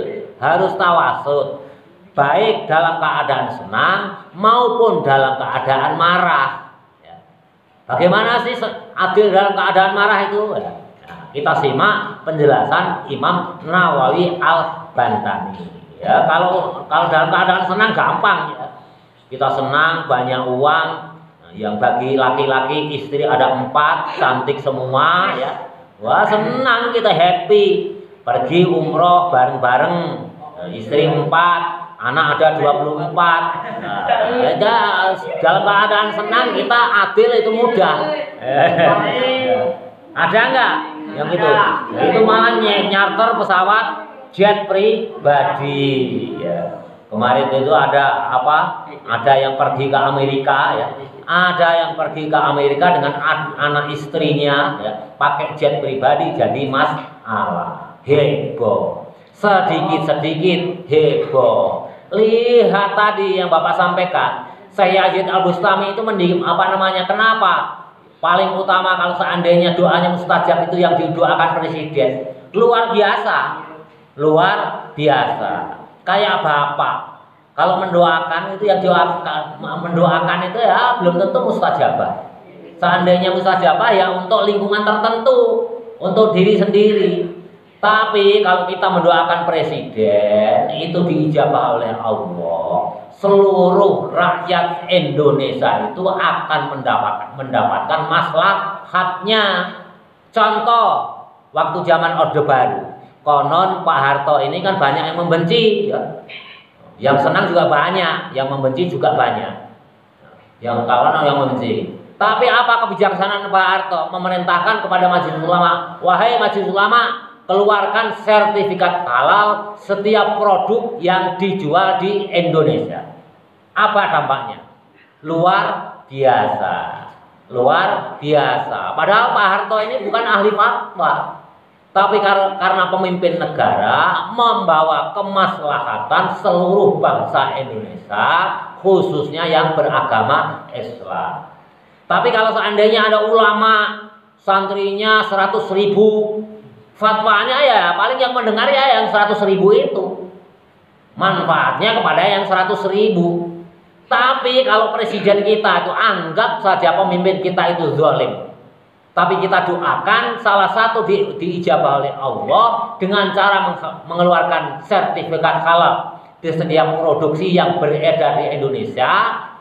[SPEAKER 1] harus tawassut, baik dalam keadaan senang maupun dalam keadaan marah. Bagaimana sih adil dalam keadaan marah itu? Nah, kita simak penjelasan Imam Nawawi Al-Bantani. Ya, kalau dalam keadaan senang gampang ya. Kita senang banyak uang, yang bagi laki-laki istri ada 4, cantik semua ya. Wah, senang kita, happy. Pergi umroh bareng-bareng, istri 4, anak ada 24. Nah, dalam keadaan senang kita adil itu mudah. Ada enggak yang itu? Itu malah nyarter pesawat jet pribadi ya. Kemarin itu ada apa? Ada yang pergi ke Amerika ya. Ada yang pergi ke Amerika dengan anak istrinya ya, pakai jet pribadi, jadi masalah. Heboh. Sedikit-sedikit heboh. Lihat tadi yang Bapak sampaikan. Syekh Yazid Al-Bustami itu kenapa? Paling utama kalau seandainya doanya mustajab itu yang didoakan presiden. Luar biasa. Kayak Bapak kalau mendoakan itu yang mendoakan itu ya belum tentu mustajabah. Seandainya mustajabah ya untuk lingkungan tertentu, untuk diri sendiri. Tapi kalau kita mendoakan presiden itu diijabah oleh Allah, seluruh rakyat Indonesia itu akan mendapatkan maslahatnya. Contoh waktu zaman Orde Baru, konon Pak Harto ini kan banyak yang membenci ya. Yang senang juga banyak, yang membenci juga banyak. Yang kawan yang membenci. Tapi apa kebijaksanaan Pak Harto? Memerintahkan kepada Majelis Ulama, wahai Majelis Ulama, keluarkan sertifikat halal setiap produk yang dijual di Indonesia. Apa dampaknya? Luar biasa. Padahal Pak Harto ini bukan ahli fatwa. Tapi karena pemimpin negara membawa kemaslahatan seluruh bangsa Indonesia, khususnya yang beragama Islam. Tapi kalau seandainya ada ulama, santrinya 100.000, fatwanya ya paling yang mendengar ya yang 100.000 itu. Manfaatnya kepada yang 100.000. Tapi kalau presiden kita itu anggap saja pemimpin kita itu zalim. Tapi kita doakan salah satu diijabah oleh Allah dengan cara mengeluarkan sertifikat halal di setiap produksi yang beredar di Indonesia.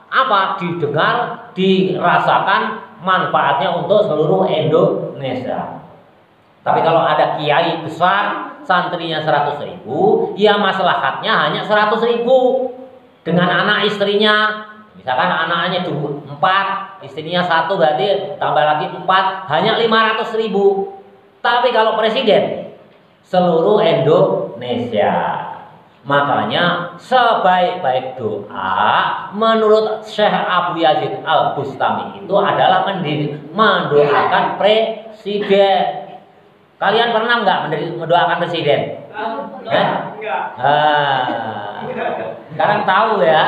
[SPEAKER 1] Apa? Didengar, dirasakan manfaatnya untuk seluruh Indonesia. Tapi kalau ada kiai besar, santrinya 100.000, ya maslahatnya hanya 100.000 dengan anak istrinya. Misalkan anaknya 4, istrinya 1, berarti tambah lagi 4, hanya 500.000. Tapi kalau presiden seluruh Indonesia. Makanya sebaik-baik doa menurut Syekh Abu Yazid Al-Bustami itu adalah mendoakan presiden. Kalian pernah nggak mendoakan presiden?
[SPEAKER 2] Enggak.
[SPEAKER 1] Sekarang tahu ya.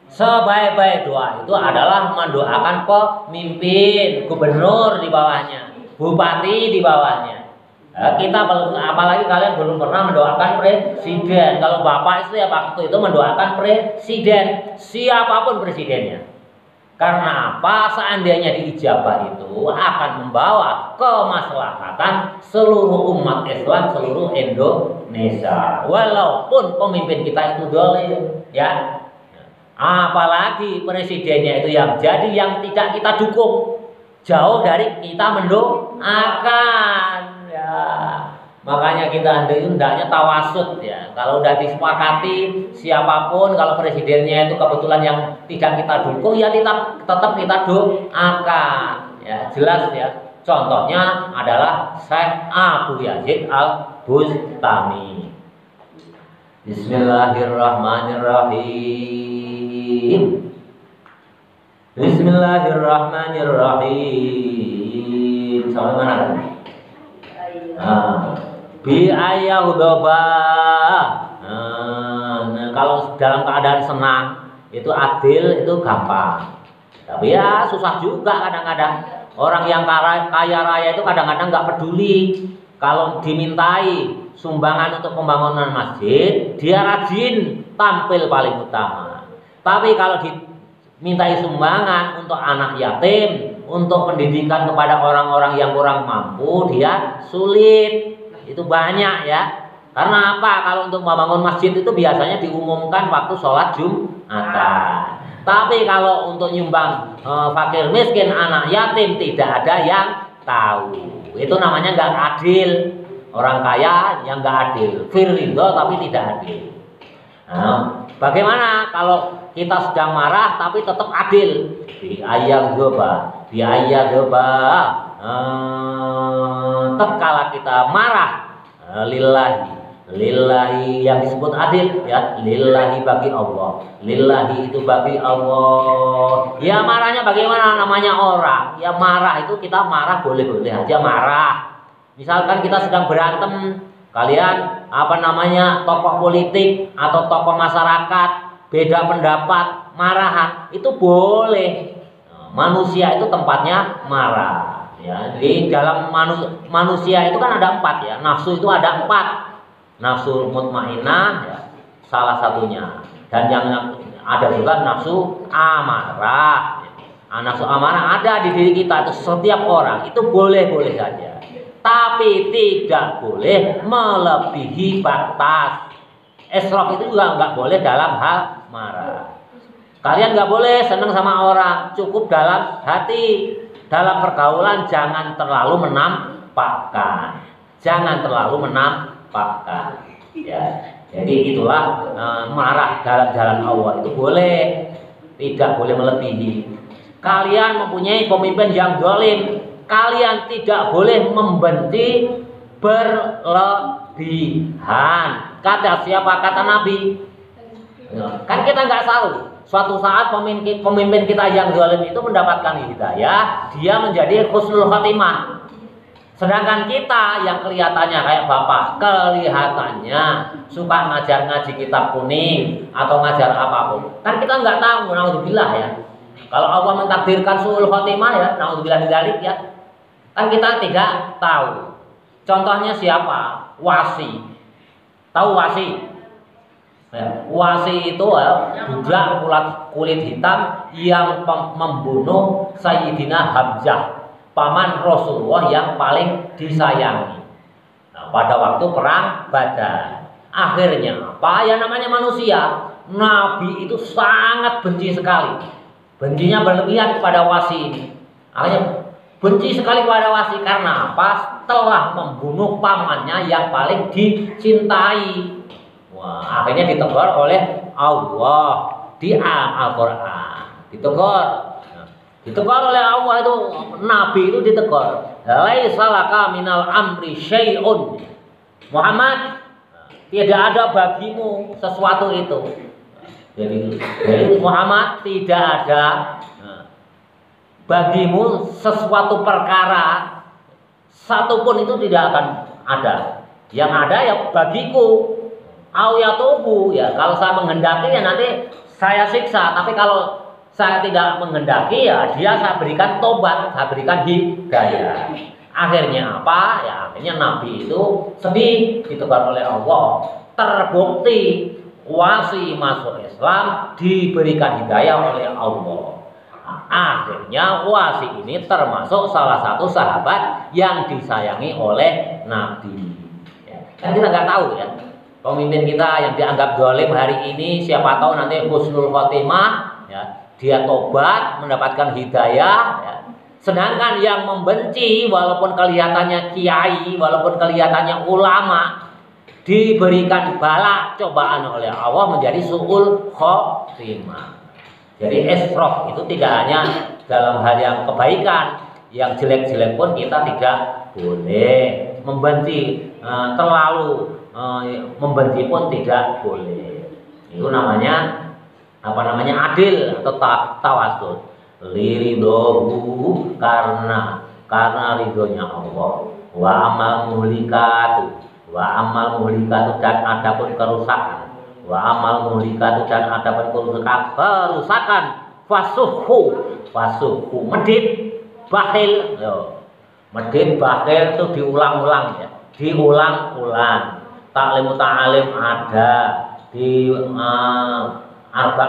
[SPEAKER 1] Sebaik-baik doa itu adalah mendoakan pemimpin, gubernur di bawahnya, bupati di bawahnya. Kita belum, apalagi kalian belum pernah mendoakan presiden. Kalau bapak itu ya waktu itu mendoakan presiden, siapapun presidennya. Karena apa? Seandainya diijabah itu akan membawa kemaslahatan seluruh umat Islam, seluruh Indonesia. Walaupun pemimpin kita itu dolim, ya. Apalagi presidennya itu yang jadi yang tidak kita dukung, jauh dari kita mendoakan, ya. Makanya kita hendaknya tawasud, ya. Kalau udah disepakati siapapun, kalau presidennya itu kebetulan yang tidak kita dukung, ya tetap kita doakan, ya. Jelas ya. Contohnya adalah Syekh Abu Yazid Al-Bustami. Bismillahirrahmanirrahim. Bismillahirrahmanirrahim. Sampai mana kan? Bi ayahudoba. Nah, kalau dalam keadaan senang itu adil, itu gampang. Tapi ya susah juga kadang-kadang. Orang yang kaya raya itu kadang-kadang nggak peduli. Kalau dimintai sumbangan untuk pembangunan masjid, dia rajin tampil paling utama. Tapi kalau dimintai sumbangan untuk anak yatim, untuk pendidikan kepada orang-orang yang kurang mampu, dia sulit. Itu banyak ya. Karena apa? Kalau untuk membangun masjid itu biasanya diumumkan waktu sholat Jumatan. Tapi kalau untuk nyumbang fakir miskin, anak yatim, tidak ada yang tahu. Itu namanya nggak adil. Orang kaya yang nggak adil, firlindo tapi tidak adil. Nah, bagaimana kalau kita sedang marah tapi tetap adil? Biaya doba. Tatkala kita marah, lillahi yang disebut adil, ya, lillahi bagi Allah. Lillahi itu bagi Allah. Ya marahnya bagaimana? Namanya orang. Ya marah itu kita marah boleh-boleh aja marah. Misalkan kita sedang berantem, kalian tokoh politik atau tokoh masyarakat beda pendapat, marahan itu boleh. Manusia itu tempatnya marah, ya. Di dalam manusia itu kan ada 4 ya. Nafsu itu ada 4. Nafsu mutmainnah, ya, salah satunya. Dan yang ada juga nafsu amarah. Nafsu amarah ada di diri kita, itu setiap orang itu boleh-boleh saja. Tapi tidak boleh melebihi batas. Esraf itu juga nggak boleh dalam hal marah. Kalian nggak boleh senang sama orang, cukup dalam hati. Dalam pergaulan jangan terlalu menampakkan. Jangan terlalu menampakkan. Ya. Jadi itulah marah dalam jalan Allah itu boleh, tidak boleh melebihi. Kalian mempunyai pemimpin yang zalim, kalian tidak boleh membenci berlebihan. Kata siapa? Kata Nabi. Kan kita nggak tahu. Suatu saat pemimpin kita yang zalim itu mendapatkan hidayah, dia menjadi husnul khatimah. Sedangkan kita yang kelihatannya kayak bapak, kelihatannya suka ngaji kitab kuning atau ngajar apapun. Kan kita nggak tahu, naudzubillah ya. Kalau Allah mentakdirkan suul khatimah ya, naudzubillah dzalik ya. Kan kita tidak tahu. Contohnya siapa? Wasi. Tahu Wasi? Ya, Wasi itu budak kulit hitam yang membunuh Sayyidina Hamzah, paman Rasulullah yang paling disayangi. Nah, pada waktu perang Badar. Akhirnya apa? Ya namanya manusia. Nabi itu sangat benci sekali. Bencinya berlebihan kepada Wasi ini. Akhirnya benci sekali kepada Wasi karena apa? Telah membunuh pamannya yang paling dicintai. Wah, akhirnya ditegur oleh Allah di Al-Qur'an. Ditegur oleh Allah itu, Nabi itu ditegur. Laisa laka minal amri syai'un. Muhammad, tidak ada bagimu sesuatu itu. Jadi Muhammad tidak ada bagimu sesuatu perkara satupun itu tidak akan ada. Yang ada ya bagiku. Au ya tubuh ya, kalau saya menghendaki ya nanti saya siksa, tapi kalau saya tidak menghendaki ya dia saya berikan tobat, saya berikan hidayah. Akhirnya apa? Ya akhirnya Nabi itu sedih ditegur oleh Allah. Terbukti wasi masuk Islam diberikan hidayah oleh Allah. Nah, akhirnya wasi ini termasuk salah satu sahabat yang disayangi oleh Nabi. Ya, kan kita nggak tahu ya. Pemimpin kita yang dianggap zalim hari ini siapa tahu nanti husnul khotimah ya, dia tobat mendapatkan hidayah ya. Sedangkan yang membenci walaupun kelihatannya kiai, walaupun kelihatannya ulama, diberikan bala cobaan oleh Allah menjadi su'ul khotimah. Jadi israf itu tidak hanya dalam hal yang kebaikan, yang jelek-jelek pun kita tidak boleh membenci, terlalu membenci pun tidak boleh. Itu namanya apa namanya adil atau tawasul. Liridhohu karena ridhonya Allah. Wa amal muhlikatu dan adapun kerusakan. Wa amal muhlikatu dan adapun kerusakan. Fasuhu medit bakhil. Medit bakhil itu diulang-ulang ya. Diulang-ulang. Taklim ta'alim ada di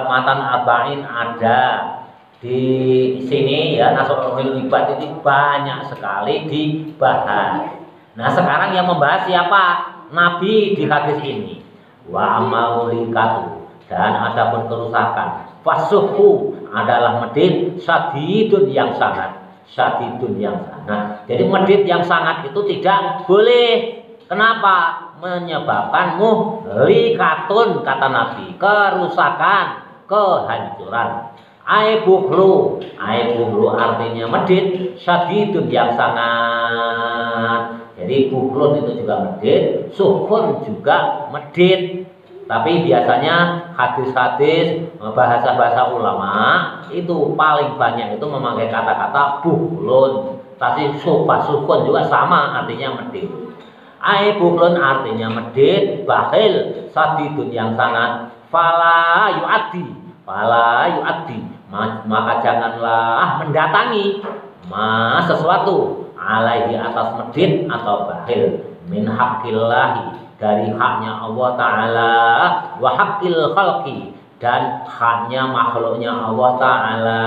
[SPEAKER 1] matan arba'in ada. Di sini ya Nasrul Ibad itu banyak sekali dibahas. Nah sekarang yang membahas siapa? Nabi di hadis ini. Wa amaulikatu dan adapun kerusakan. Fasuhu adalah medit syadidun yang sangat. Nah, jadi medit yang sangat itu tidak boleh. Kenapa? Menyebabkan muhlikatun kata Nabi, kerusakan, kehancuran. Aibuhlu artinya medit, syadidun yang sangat. Jadi buhlun itu juga medit, suhun juga medit. Tapi biasanya hadis-hadis bahasa-bahasa ulama itu paling banyak itu memakai kata-kata buhlun. Tapi suhun juga sama artinya medit. Aibuhlun artinya medit, bakhil, syadidun yang sangat. Fala yu'addi maka janganlah mendatangi sesuatu alaihi atas medit atau bakhil min haqqillahi dari haknya Allah Ta'ala wa haqqil khalqi dan haknya makhluknya Allah Ta'ala.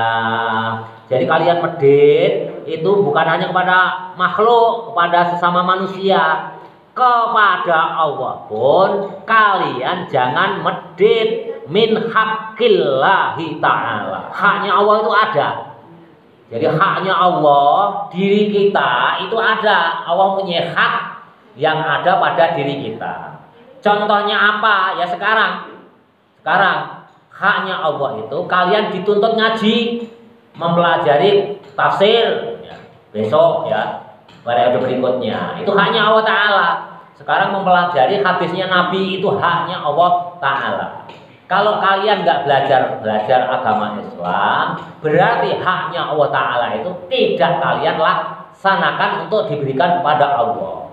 [SPEAKER 1] Jadi kalian medit itu bukan hanya kepada makhluk, kepada sesama manusia, kepada Allah pun kalian jangan medit min haqqillahi ta'ala. Haknya Allah itu ada. Jadi haknya Allah, diri kita itu ada. Allah punya hak yang ada pada diri kita. Contohnya apa? Ya sekarang haknya Allah itu kalian dituntut ngaji, mempelajari tafsir ya. Besok ya periode berikutnya itu haknya Allah Ta'ala. Sekarang mempelajari hadisnya Nabi itu haknya Allah Ta'ala. Kalau kalian nggak belajar agama Islam, berarti haknya Allah Ta'ala itu tidak kalian laksanakan untuk diberikan kepada Allah.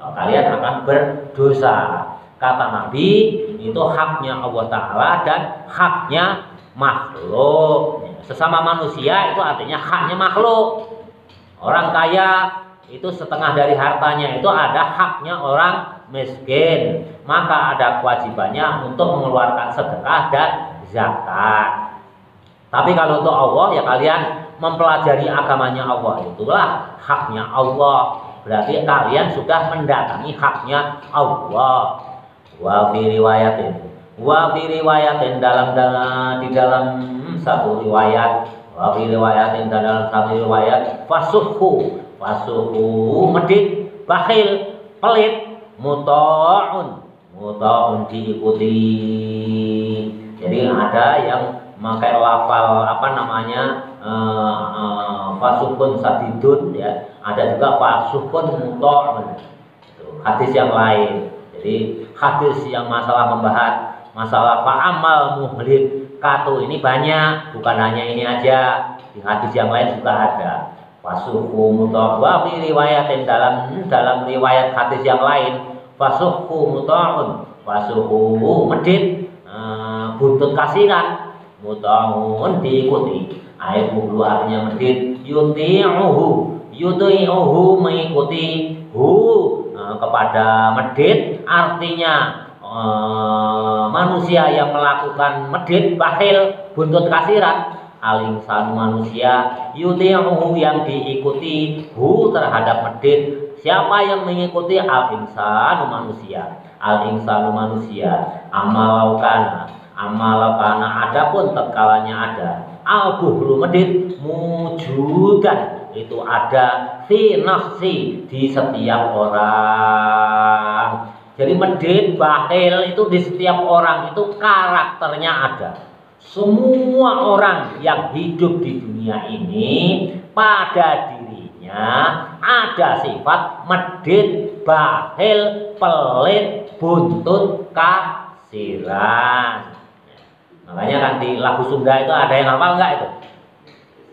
[SPEAKER 1] Kalian akan berdosa. Kata Nabi itu haknya Allah Ta'ala dan haknya makhluk. Sesama manusia itu artinya haknya makhluk. Orang kaya itu setengah dari hartanya itu ada haknya orang miskin, maka ada kewajibannya untuk mengeluarkan sedekah dan zakat. Tapi kalau untuk Allah ya kalian mempelajari agamanya Allah, itulah haknya Allah. Berarti kalian sudah mendatangi haknya Allah. Wa fi riwayatin di dalam satu riwayat, wa fi riwayatin dalam satu riwayat fasuhu medit, bakhil, pelit, muta'un diikuti. Jadi ada yang memakai lafal fasuhun sadidun ya, ada juga fasuhun muta'un. Hadis yang lain. Jadi hadis yang membahas masalah fa'amal muhlik katu ini banyak, bukan hanya ini aja. Di hadis yang lain juga ada. Fasuhu muta'wa fi riwayatin dalam riwayat hadis yang lain fasuhu muta'un, fasuhu medit buntut kasiran, muta'un diikuti. Ayat mublu artinya medit, yuti'uhu mengikuti, kepada medit artinya manusia yang melakukan medit, bakhil, buntut kasirat. Al-insanu manusia, yuti'uhu yang diikuti, terhadap medit. Siapa yang mengikuti? Al-insanu manusia. Al-insanu manusia. Amalaukan adapun tetkalanya ada al-buhlu medit mujudan, itu ada fi nafsi, di setiap orang. Jadi medit, bakhil itu di setiap orang itu karakternya ada. Semua orang yang hidup di dunia ini pada dirinya ada sifat medit, bakhil, pelit, buntut, kasiran. Makanya kan di lagu Sunda itu ada yang hafal enggak itu?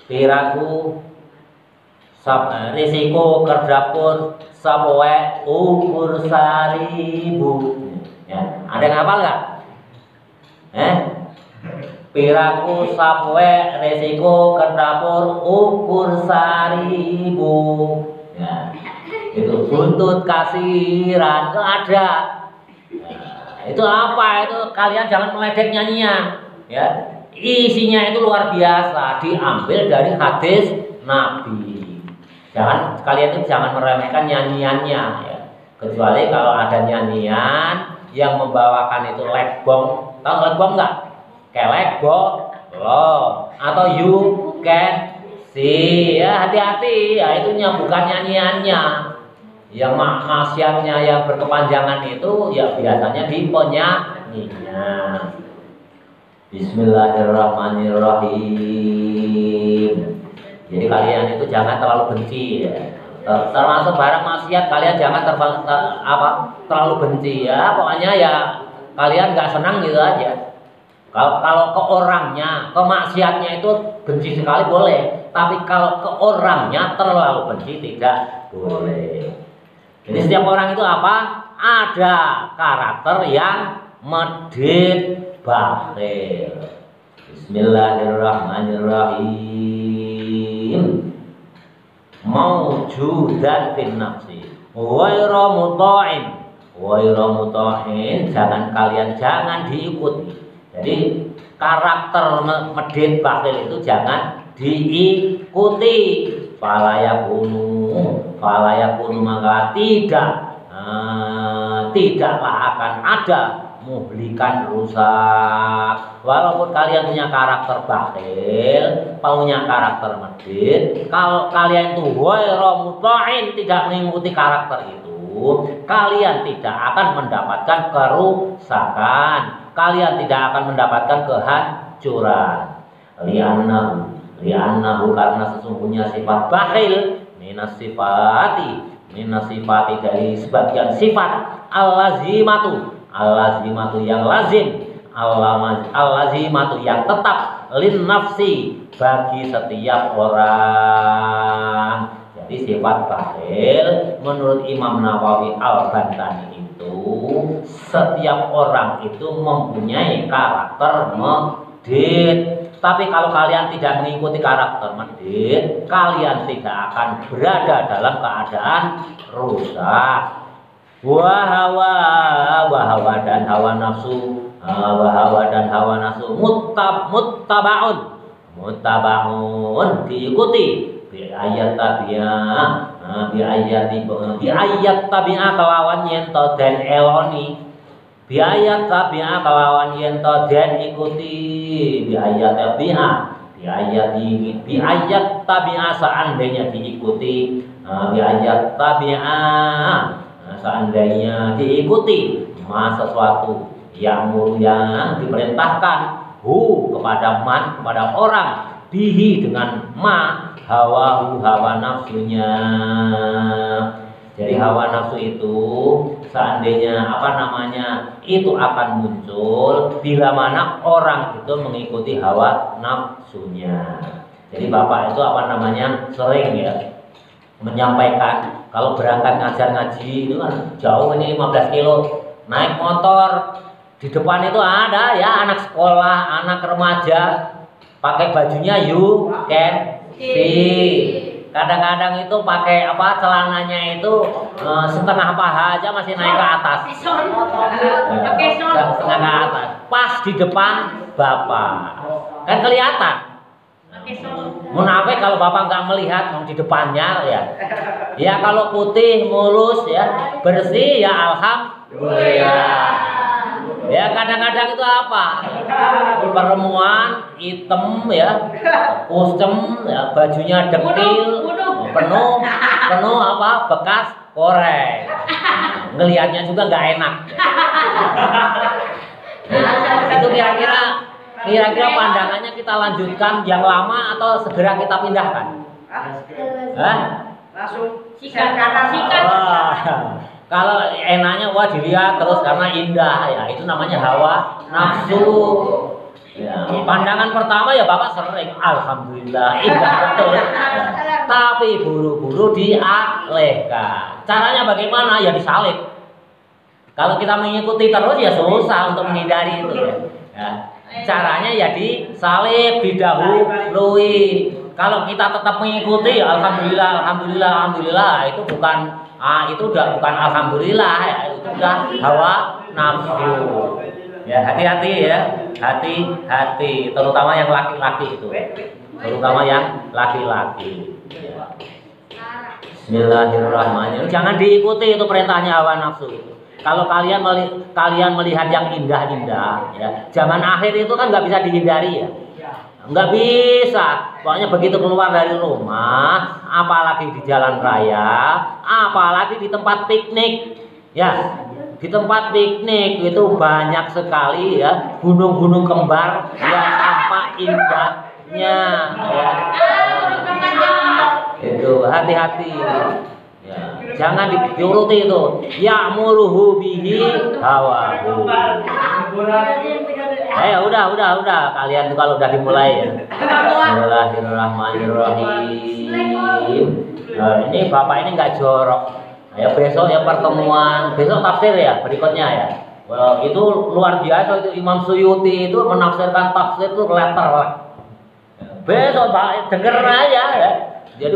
[SPEAKER 1] Piraku risiko kerdapur sapoe ukur saribu. Ya, ada yang hafal enggak? Piraku sapoe risiko kerdapur ukur saribu. Ya, itu buntut kasiran itu ada. Itu apa? Itu kalian jangan meledek nyanyian, ya. Isinya itu luar biasa, diambil dari hadis Nabi. Kalian itu jangan meremehkan nyanyiannya, ya. Kecuali kalau ada nyanyian yang membawakan itu legbong. Tahu legbong enggak? Kelek bo lo atau you can see. Ya, hati-hati, ya itu bukan nyanyiannya. Yang maksiatnya yang berkepanjangan itu ya biasanya di penyanyinya. Bismillahirrahmanirrahim. Jadi kalian itu jangan terlalu benci, ya. Termasuk barang maksiat kalian jangan terlalu benci, ya. Pokoknya ya kalian nggak senang gitu aja. Kalau ke orangnya, ke maksiatnya itu benci sekali boleh, tapi kalau ke orangnya terlalu benci tidak boleh. Jadi setiap orang itu apa? Ada karakter yang medit, bakhil. Bismillahirrahmanirrahim. Maujudan fin nafsi ghairu muta'in, jangan diikuti. Jadi karakter medit, bakhil itu jangan diikuti. Falayakunu maka tidaklah akan ada muhlikan, rusak. Walaupun kalian punya karakter bakhil, punya karakter medit, kalau kalian itu ghairu muta'in, tidak mengikuti karakter itu, kalian tidak akan mendapatkan kerusakan, kalian tidak akan mendapatkan kehancuran. Li'annahu karena sesungguhnya sifat bakhil minas sifati dari sebagian sifat al-lazimatu yang lazim, al-lazimatu yang tetap, lin nafsi bagi setiap orang. Jadi sifat bakhil menurut Imam Nawawi Al-Bantani itu setiap orang itu mempunyai karakter medit. Tapi kalau kalian tidak mengikuti karakter medit, kalian tidak akan berada dalam keadaan rusak. Wahawa dan hawa nafsu, muttabaun diikuti, bi ayat tabi'a kelawan yento dan eloni. Biayat tabi'a kelawan yento dan ikuti, biayat tabi'a seandainya diikuti, biayat tabi'a seandainya diikuti sesuatu yang diperintahkan kepada orang bihi dengan hawa nafsunya. Jadi hawa nafsu itu seandainya itu akan muncul bila mana orang itu mengikuti hawa nafsunya. Jadi Bapak itu sering ya menyampaikan kalau berangkat ngajar ngaji itu kan jauh, ini 15 kilo, naik motor Di depan itu ada ya anak sekolah, anak remaja pakai bajunya you can see. Kadang-kadang itu pakai apa celananya itu setengah paha aja masih naik ke atas. Setengah ke atas. Pas di depan bapak. Kan kelihatan. Munafik kalau bapak nggak melihat di depannya ya. Ya kalau putih mulus ya bersih ya alhamdulillah. Ya kadang-kadang itu apa? Perempuan hitam ya, kusem ya, bajunya dekil, penuh apa? Bekas korek. Ngelihatnya juga nggak enak. Itu kira-kira pandangannya kita lanjutkan yang lama atau segera kita pindahkan? Hah?
[SPEAKER 2] Langsung sikat kanan.
[SPEAKER 1] Kalau enaknya wah dilihat terus karena indah ya itu namanya hawa nafsu. Ya, pandangan pertama ya bapak sering alhamdulillah indah betul. Ya, tapi buru-buru dialihkan. Caranya bagaimana? Ya disalib. Kalau kita mengikuti terus ya susah untuk menghindari itu ya. Ya, caranya ya disalib, didahului. Kalau kita tetap mengikuti alhamdulillah itu bukan itu udah bukan alhamdulillah ya, itu udah hawa nafsu. Ya hati-hati ya, hati-hati terutama yang laki-laki itu. Terutama yang laki-laki. Ya. Bismillahirrahmanirrahim. Jangan diikuti itu perintahnya hawa nafsu itu. Kalau kalian melihat yang indah-indah ya, zaman akhir itu kan nggak bisa dihindari ya. Nggak bisa, pokoknya begitu keluar dari rumah, apalagi di jalan raya, apalagi di tempat piknik, ya, di tempat piknik itu banyak sekali ya gunung-gunung kembar yang tampak indahnya, ya. Itu hati-hati, ya. Jangan dituruti itu, ya'muruhu bihi hawahu. Udah. Kalian tuh kalau udah dimulai ya. Bismillahirrahmanirrahim. Nah, ini bapak ini nggak jorok. Ya besok ya pertemuan, besok tafsir ya berikutnya ya. Well, itu luar biasa itu Imam Suyuti itu menafsirkan tafsir itu letter. Besok pak denger aja ya. Jadi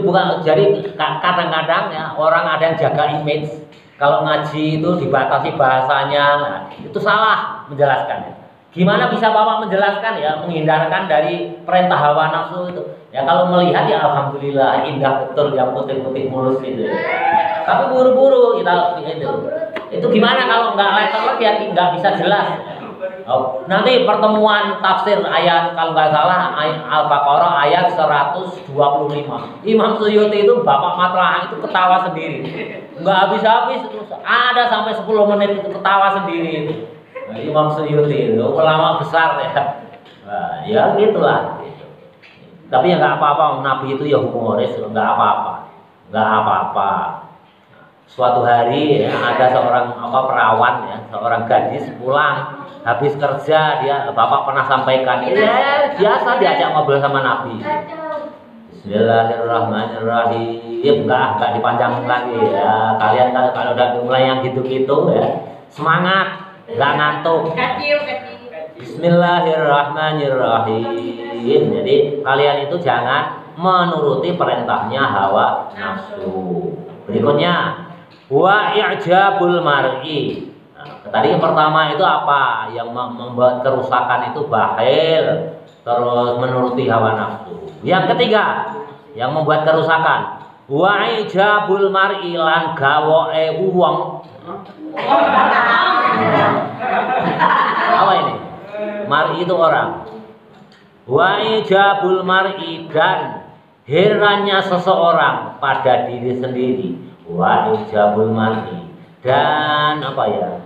[SPEAKER 1] kadang-kadang ya orang ada yang jaga image. Kalau ngaji itu dibatasi bahasanya, nah, itu salah menjelaskannya. Gimana bisa bapak menjelaskan ya, menghindarkan dari perintah hawa nafsu itu? Ya kalau melihat ya alhamdulillah indah betul yang putih-putih mulus itu. Tapi buru-buru kita itu. Itu gimana kalau nggak letter ya nggak bisa jelas. Oh, nanti pertemuan tafsir ayat kalau nggak salah Al-Baqarah ayat 125. Imam Suyuti itu bapak matraah itu ketawa sendiri. Nggak habis-habis terus ada sampai 10 menit itu ketawa sendiri itu. Nah, Imam Suyuti itu ulama besar ya. Nah, ya gitulah. Tapi ya nggak apa-apa, Nabi itu ya humoris, nggak apa-apa. Suatu hari ya, ada seorang perawan ya, seorang gadis pulang habis kerja dia bapak pernah sampaikan ya biasa diajak ngobrol sama Nabi. Bismillahirrahmanirrahim. Enggak dipanjangin lagi ya. Kalian kalau udah mulai yang gitu-gitu ya semangat, nggak ngantuk. Bismillahirrahmanirrahim. Jadi kalian itu jangan menuruti perintahnya hawa nafsu. Berikutnya wa i'jabul mar'i. Nah, tadi yang pertama itu apa? Yang membuat kerusakan itu bakhil, terus menuruti hawa nafsu. Yang ketiga, yang membuat kerusakan wa i'jabul mar'i lan gawoke wong. Apa ini? Mar'i itu orang. Wa i'jabul mar'i dan herannya seseorang pada diri sendiri. Wa ijabul mar'i dan apa ya?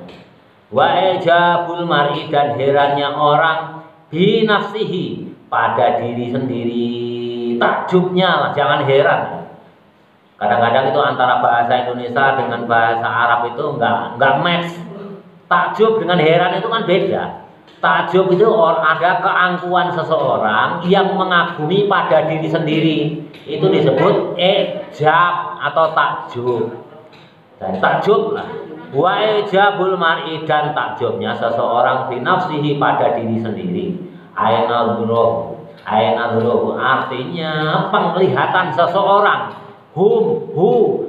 [SPEAKER 1] Wa ijabul mar'i dan herannya orang bi nafsihi pada diri sendiri. Takjubnya lah, jangan heran. Kadang-kadang itu antara bahasa Indonesia dengan bahasa Arab itu enggak match. Takjub dengan heran itu kan beda. Takjub itu ada keangkuhan seseorang yang mengagumi pada diri sendiri. Itu disebut ijab atau takjub. Dan takjub lah. Wa ijabul mar'i dan takjubnya seseorang binafsihi pada diri sendiri. Aina dzuluhu artinya penglihatan seseorang hu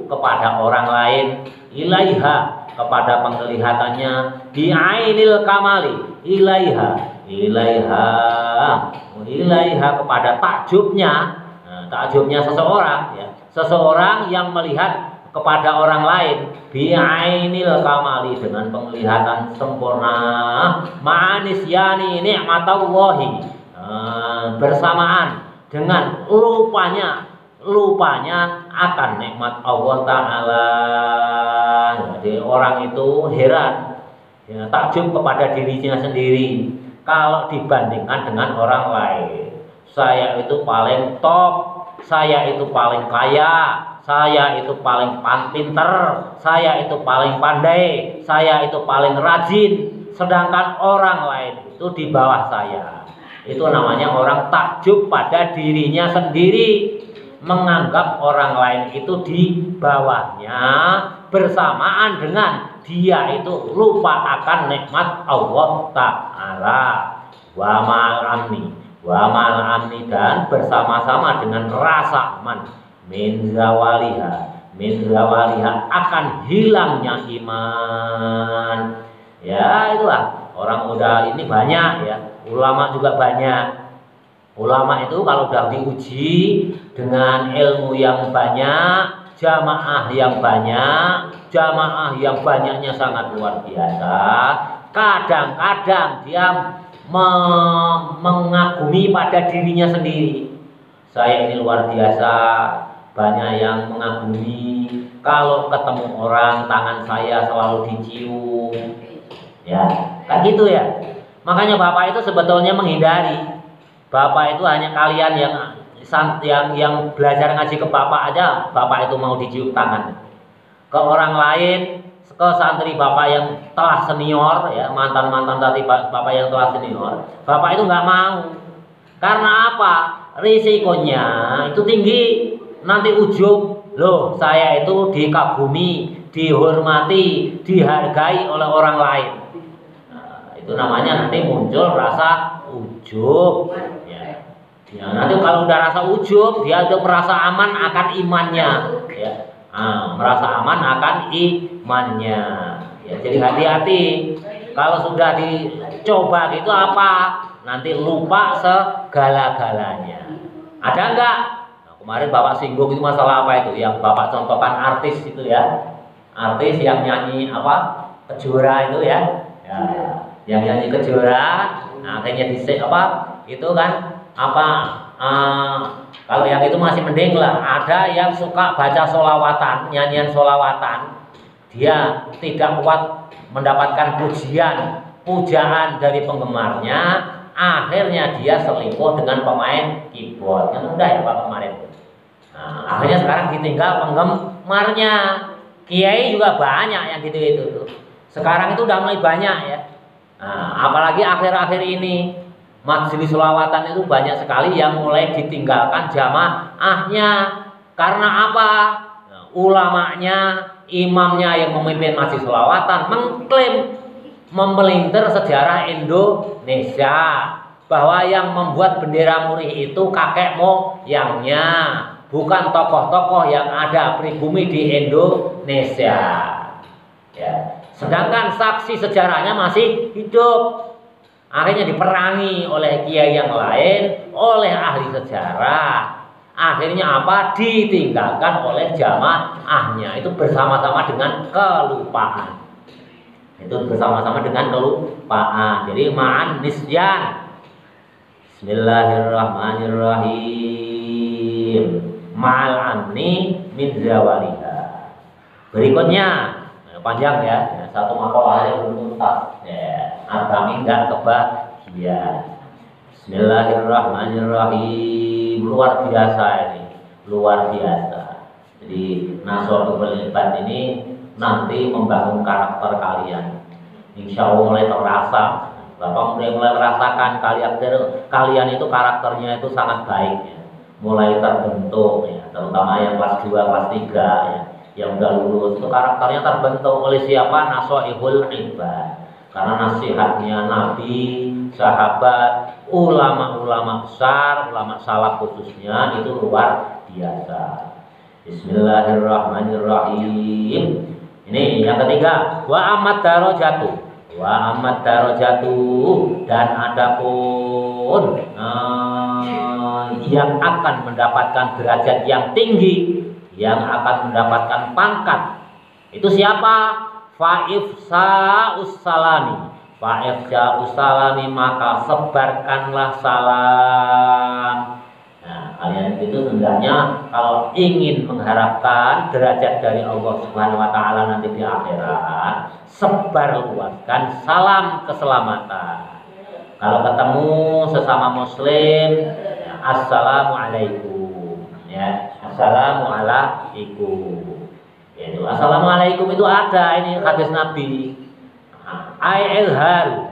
[SPEAKER 1] kepada orang lain, ilaiha kepada penglihatannya, bi'ainil kamali ilaiha kepada takjubnya. Takjubnya seseorang ya, seseorang yang melihat kepada orang lain bi'ainil kamali dengan penglihatan sempurna, ma'anisyani ni'matallahi bersamaan dengan lupanya akan nikmat Allah Ta'ala. Jadi orang itu heran ya, takjub kepada dirinya sendiri kalau dibandingkan dengan orang lain. Saya itu paling top, saya itu paling kaya, saya itu paling pinter, saya itu paling pandai, saya itu paling rajin, sedangkan orang lain itu di bawah saya. Itu namanya orang takjub pada dirinya sendiri, menganggap orang lain itu di bawahnya, bersamaan dengan dia itu lupa akan nikmat Allah Ta'ala. Wa mal amni dan bersama-sama dengan rasa aman min zawaliha akan hilangnya iman. Ya itulah, orang udah ini banyak ya, ulama juga banyak. Ulama itu kalau udah diuji dengan ilmu yang banyak, jamaah yang banyaknya sangat luar biasa. Kadang-kadang dia mengagumi pada dirinya sendiri. Saya ini luar biasa, banyak yang mengagumi. Kalau ketemu orang, tangan saya selalu dicium. Ya, kan gitu ya. Makanya Bapak itu sebetulnya menghindari. Bapak itu hanya kalian yang belajar ngaji ke Bapak aja, Bapak itu mau dicium tangan. Ke orang lain, ke santri Bapak yang telah senior ya, mantan tadi Bapak yang telah senior, Bapak itu nggak mau. Karena apa? Risikonya itu tinggi. Nanti ujub, loh saya itu dikagumi, dihormati, dihargai oleh orang lain. Nah, itu namanya nanti muncul rasa ujub. Ya, nanti kalau udah rasa ujub, dia udah merasa aman akan imannya. Ya. Merasa aman akan imannya. Ya, jadi hati-hati. Kalau sudah dicoba gitu apa? Nanti lupa segala-galanya. Ada enggak? Nah, kemarin Bapak singgung itu masalah apa itu? Yang Bapak contohkan artis itu ya. Artis yang nyanyi apa? Kejora itu ya. Ya, yang nyanyi Kejora, nah, akhirnya itu kan kalau yang itu masih mending lah. Ada yang suka baca sholawatan, nyanyian sholawatan, dia tidak kuat mendapatkan pujaan dari penggemarnya, akhirnya dia selingkuh dengan pemain keyboard. Kan udah ya Pak kemarin. Nah, akhirnya sekarang ditinggal penggemarnya. Kiai juga banyak yang gitu itu tuh. Sekarang itu udah mulai banyak ya. Nah, apalagi akhir-akhir ini majelis sholawatan itu banyak sekali yang mulai ditinggalkan jamaahnya. Karena apa? Nah, ulamanya, imamnya yang memimpin majelis sholawatan mengklaim memelintir sejarah Indonesia bahwa yang membuat bendera murih itu kakek moyangnya, bukan tokoh-tokoh yang ada pribumi di Indonesia. Ya. Sedangkan saksi sejarahnya masih hidup. Akhirnya diperangi oleh kiai yang lain, oleh ahli sejarah. Akhirnya apa? Ditinggalkan oleh jamaahnya. Itu bersama-sama dengan kelupaan. Itu bersama-sama dengan kelupaan. Jadi ma'an nisyan. Bismillahirrahmanirrahim. Ma'al amni min zawaliha. Berikutnya panjang ya, satu makalah yang belum tuntas ya, kami enggak kebahagiaan. Bismillahirrahmanirrahim. Luar biasa ini, luar biasa. Jadi Nasrul Ibad ini nanti membangun karakter kalian. Insya Allah mulai terasa, Bapak mulai merasakan kalian itu karakternya itu sangat baik ya. Mulai terbentuk ya, terutama yang kelas 2, kelas 3 ya. yang udah lulus itu karakternya terbentuk oleh siapa? Nasoihul ibad. Karena nasihatnya Nabi, sahabat, ulama-ulama besar, ulama salaf khususnya itu luar biasa. Bismillahirrahmanirrahim. Ini yang ketiga, wa amat darajatu. Wa amat darajatu, dan adapun yang akan mendapatkan derajat yang tinggi, yang akan mendapatkan pangkat, itu siapa? Fa'ifsa'us salami. Fa'ifsa'us salami, maka sebarkanlah salam. Nah, kalian itu sebenarnya kalau ingin mengharapkan derajat dari Allah Subhanahu wa taala nanti di akhirat, sebarluaskan salam keselamatan. Kalau ketemu sesama muslim, ya, assalamualaikum, ya, assalamualaikum. Itu assalamualaikum itu ada ini hadis Nabi. Ail haru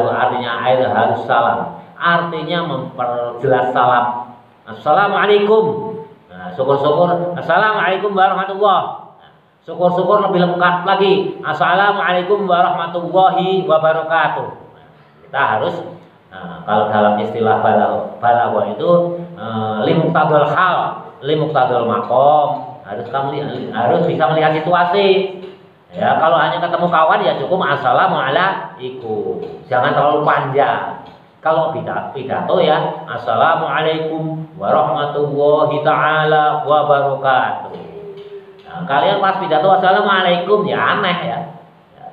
[SPEAKER 1] artinya ail haru salam, artinya memperjelas salam. Assalamualaikum. Nah, syukur-syukur assalamualaikum warahmatullah. Syukur-syukur lebih lengkap lagi assalamualaikum warahmatullahi wabarakatuh. Kita harus kalau dalam istilah balaghah itu limuqtadul hal, limuqtadul maqam. Harus bisa melihat situasi. Ya, kalau hanya ketemu kawan ya cukup assalamualaikum. Jangan terlalu panjang. Kalau pidato ya assalamualaikum warahmatullahi taala wabarakatuh. Nah, kalian pas pidato assalamualaikum ya aneh ya.